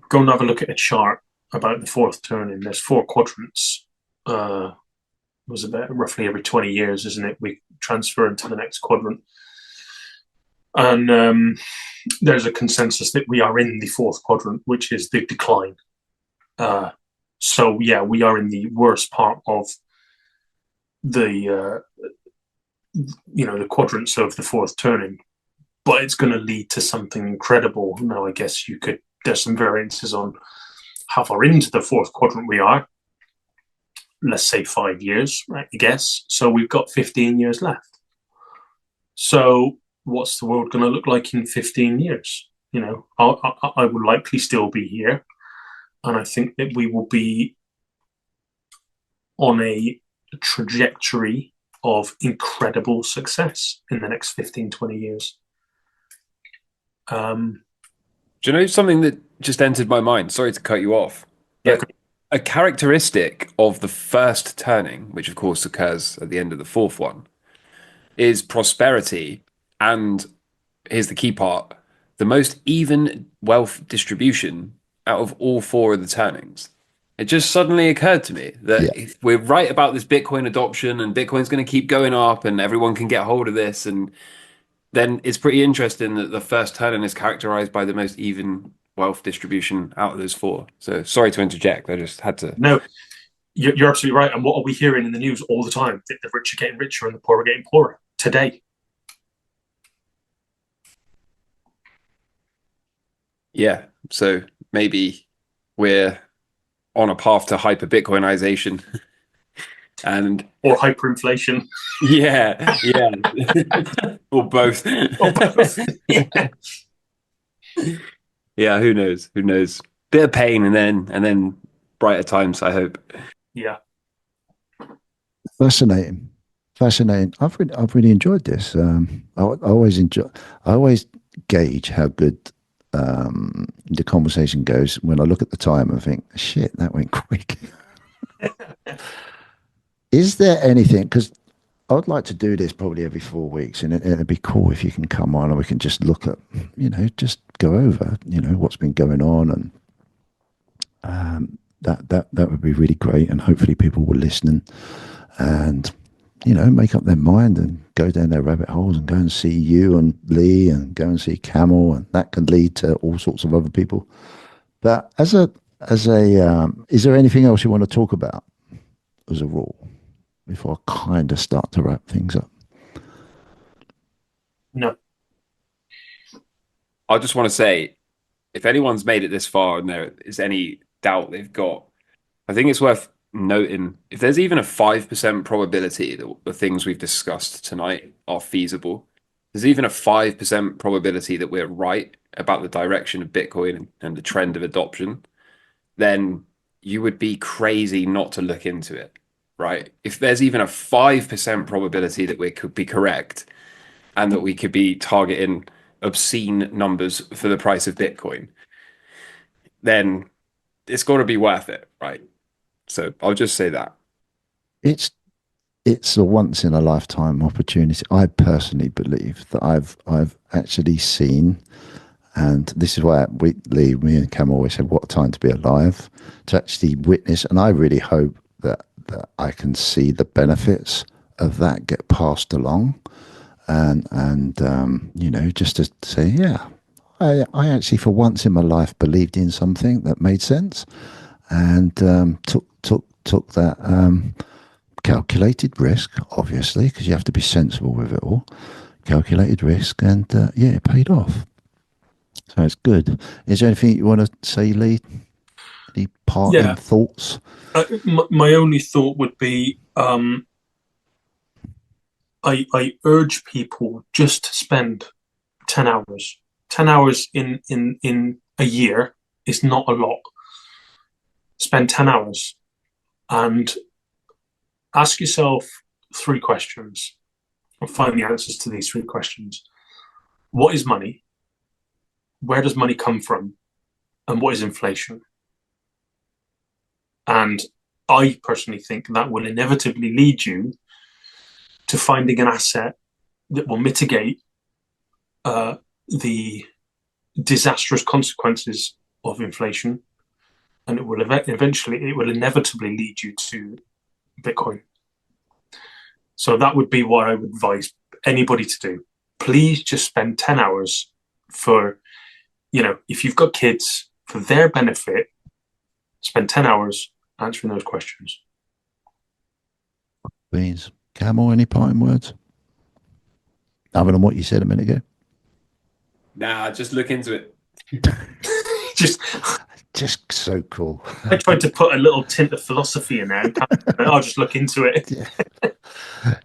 Go and have a look at a chart about the fourth turning. There's 4 quadrants. It was about roughly every 20 years, isn't it? We transfer into the next quadrant. And there's a consensus that we are in the fourth quadrant, which is the decline. So yeah, we are in the worst part of the the quadrants of the fourth turning, but it's going to lead to something incredible. Now, I guess there's some variances on how far into the fourth quadrant we are. Let's say 5 years, right? I guess. So we've got 15 years left. So what's the world going to look like in 15 years? You know, I will likely still be here. And I think that we will be on a trajectory of incredible success in the next 15, 20 years. Do you know something that just entered my mind? Sorry to cut you off. Yeah. A characteristic of the first turning, which of course occurs at the end of the fourth one, is prosperity. And here's the key part: the most even wealth distribution out of all 4 of the turnings. It just suddenly occurred to me that if we're right about this Bitcoin adoption, and Bitcoin's going to keep going up, and everyone can get hold of this, and then it's pretty interesting that the first turning is characterized by the most even wealth distribution out of those 4. So sorry to interject. I just had to. No, you're absolutely right. And what are we hearing in the news all the time? That the rich are getting richer and the poor are getting poorer today. Yeah. So maybe we're on a path to hyper Bitcoinization. Or hyperinflation. Yeah. Or both. Yeah. Yeah, who knows? Bit of pain and then brighter times, I hope. Yeah. Fascinating. I've really enjoyed this. I always gauge how good the conversation goes when I look at the time and think, shit, that went quick. Is there anything, because I would like to do this probably every 4 weeks, and it'd be cool if you can come on and we can just look at, just go over, what's been going on, and that would be really great, and hopefully people will listen and make up their mind and go down their rabbit holes and go and see you and Lee and go and see Camel, and that can lead to all sorts of other people. But is there anything else you want to talk about as a rule before I kind of start to wrap things up? No. I just want to say, if anyone's made it this far and there is any doubt they've got, I think it's worth noting, if there's even a 5% probability that the things we've discussed tonight are feasible, there's even a 5% probability that we're right about the direction of Bitcoin and the trend of adoption, then you would be crazy not to look into it, right? If there's even a 5% probability that we could be correct and that we could be targeting obscene numbers for the price of Bitcoin, then it's got to be worth it, right? So I'll just say that. It's it's a once in a lifetime opportunity. I personally believe that I've actually seen, and this is why me and Cam always said, what a time to be alive, to actually witness. And I really hope that I can see the benefits of that get passed along, and just to say, yeah, I actually for once in my life believed in something that made sense, and took that calculated risk, obviously, because you have to be sensible with it all. Calculated risk, and it paid off. So it's good. Is there anything you want to say, Lee? Any parting thoughts? My only thought would be, I urge people just to spend 10 hours. 10 hours in a year is not a lot. Spend 10 hours and ask yourself 3 questions, or find the answers to these 3 questions. What is money? Where does money come from? And what is inflation? And I personally think that will inevitably lead you to finding an asset that will mitigate the disastrous consequences of inflation, and it will inevitably lead you to Bitcoin. So that would be what I would advise anybody to do. Please just spend 10 hours for, if you've got kids, for their benefit, spend 10 hours answering those questions. Please. Camel, any parting words? Other than what you said a minute ago? Nah, just look into it. Just so cool. I tried to put a little tint of philosophy in there. I'll just look into it. Yeah.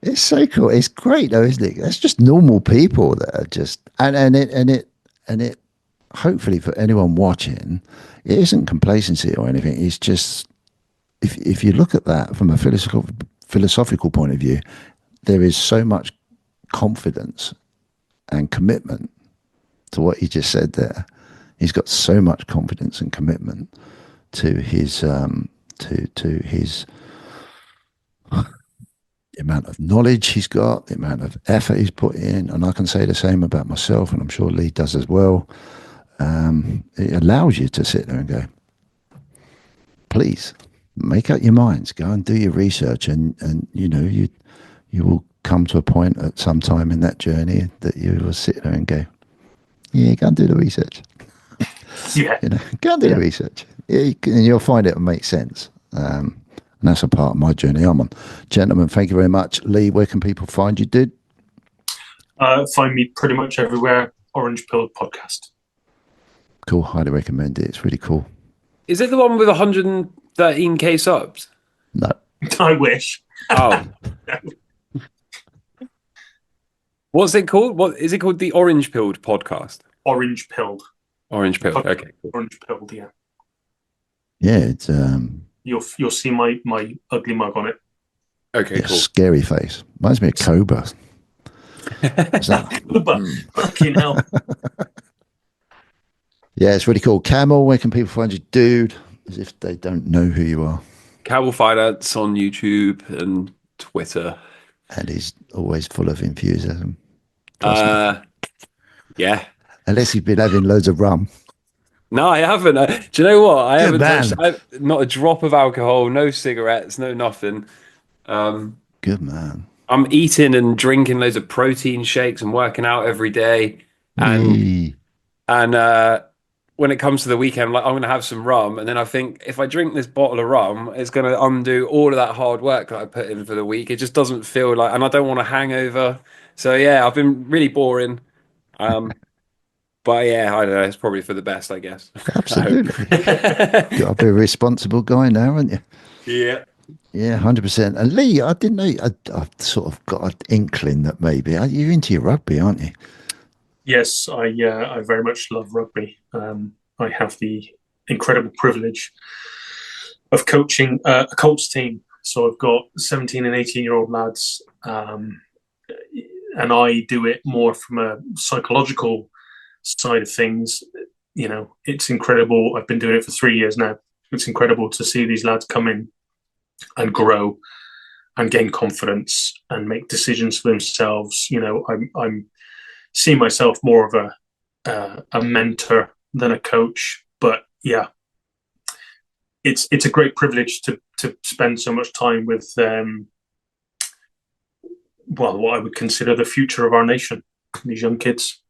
It's so cool. It's great though, isn't it? That's just normal people that are just and it hopefully for anyone watching, it isn't complacency or anything. It's just if you look at that from a philosophical point of view, there is so much confidence and commitment to what he just said there. He's got so much confidence and commitment to his to his the amount of knowledge he's got, the amount of effort he's put in, and I can say the same about myself, and I'm sure Lee does as well. It allows you to sit there and go, please make up your minds, go and do your research, and you will come to a point at some time in that journey that you will sit there and go, yeah, go and do the research. Yeah, go and do the research, and you'll find it will make sense. And that's a part of my journey I'm on. Gentlemen, thank you very much. Lee, where can people find you, dude? Find me pretty much everywhere. Orange Pill Podcast. Cool. Highly recommend it. It's really cool. Is it the one with 113k subs? No. I wish. Oh. What's it called? What is it called? The Orange Pilled Podcast? Orange Pilled. Orange Pilled. Okay. Cool. Orange Pilled, yeah. Yeah, it's You'll see my ugly mug on it. Okay, cool. Scary face. Reminds me of Cobra. Cobra. Fucking hell. Yeah, it's really cool. Camel, where can people find you, dude? As if they don't know who you are. Camel Finance on YouTube and Twitter. And he's always full of enthusiasm. Yeah. Unless he's been having loads of rum. No, I haven't. Do you know what? I haven't man. touched not a drop of alcohol, no cigarettes, no nothing. Good man. I'm eating and drinking loads of protein shakes and working out every day. And when it comes to the weekend, like I'm going to have some rum. And then I think if I drink this bottle of rum, it's going to undo all of that hard work that I put in for the week. It just doesn't feel like, and I don't want a hangover. So yeah, I've been really boring. But yeah, I don't know. It's probably for the best, I guess. Absolutely. Got to be a responsible guy now, haven't you? Yeah. Yeah, 100%. And Lee, I didn't know, I've sort of got an inkling that maybe, you're into your rugby, aren't you? Yes, I very much love rugby. I have the incredible privilege of coaching a Colts team. So I've got 17 and 18-year-old lads, and I do it more from a psychological side of things. You know, it's incredible. I've been doing it for 3 years now. It's incredible to see these lads come in and grow and gain confidence and make decisions for themselves. You know, I'm seeing myself more of a mentor than a coach, but yeah, it's a great privilege to spend so much time with what I would consider the future of our nation, these young kids.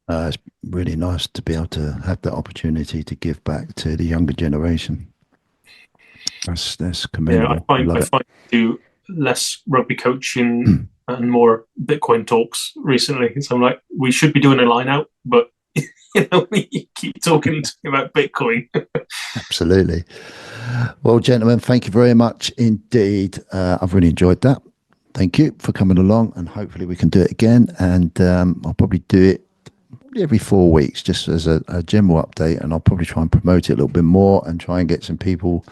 It's really nice to be able to have that opportunity to give back to the younger generation. That's commendable. I find I do less rugby coaching and more Bitcoin talks recently. So I'm like, we should be doing a line out, but you know, we keep talking about Bitcoin. Absolutely. Well, gentlemen, thank you very much indeed. I've really enjoyed that. Thank you for coming along, and hopefully we can do it again. And I'll probably do it every 4 weeks, just as a general update, and I'll probably try and promote it a little bit more and try and get some people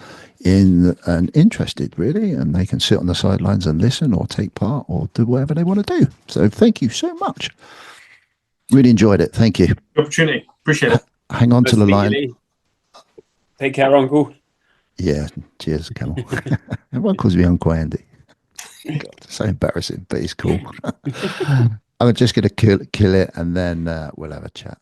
in and interested, really, and they can sit on the sidelines and listen or take part or do whatever they want to do. So thank you so much. Really enjoyed it. Thank you. Opportunity. Appreciate it. Hang on to the line. Take care, Uncle. Yeah, cheers, Camel. Everyone calls me Uncle Andy. God, so embarrassing, but he's cool. I'm just going to kill it, and then we'll have a chat.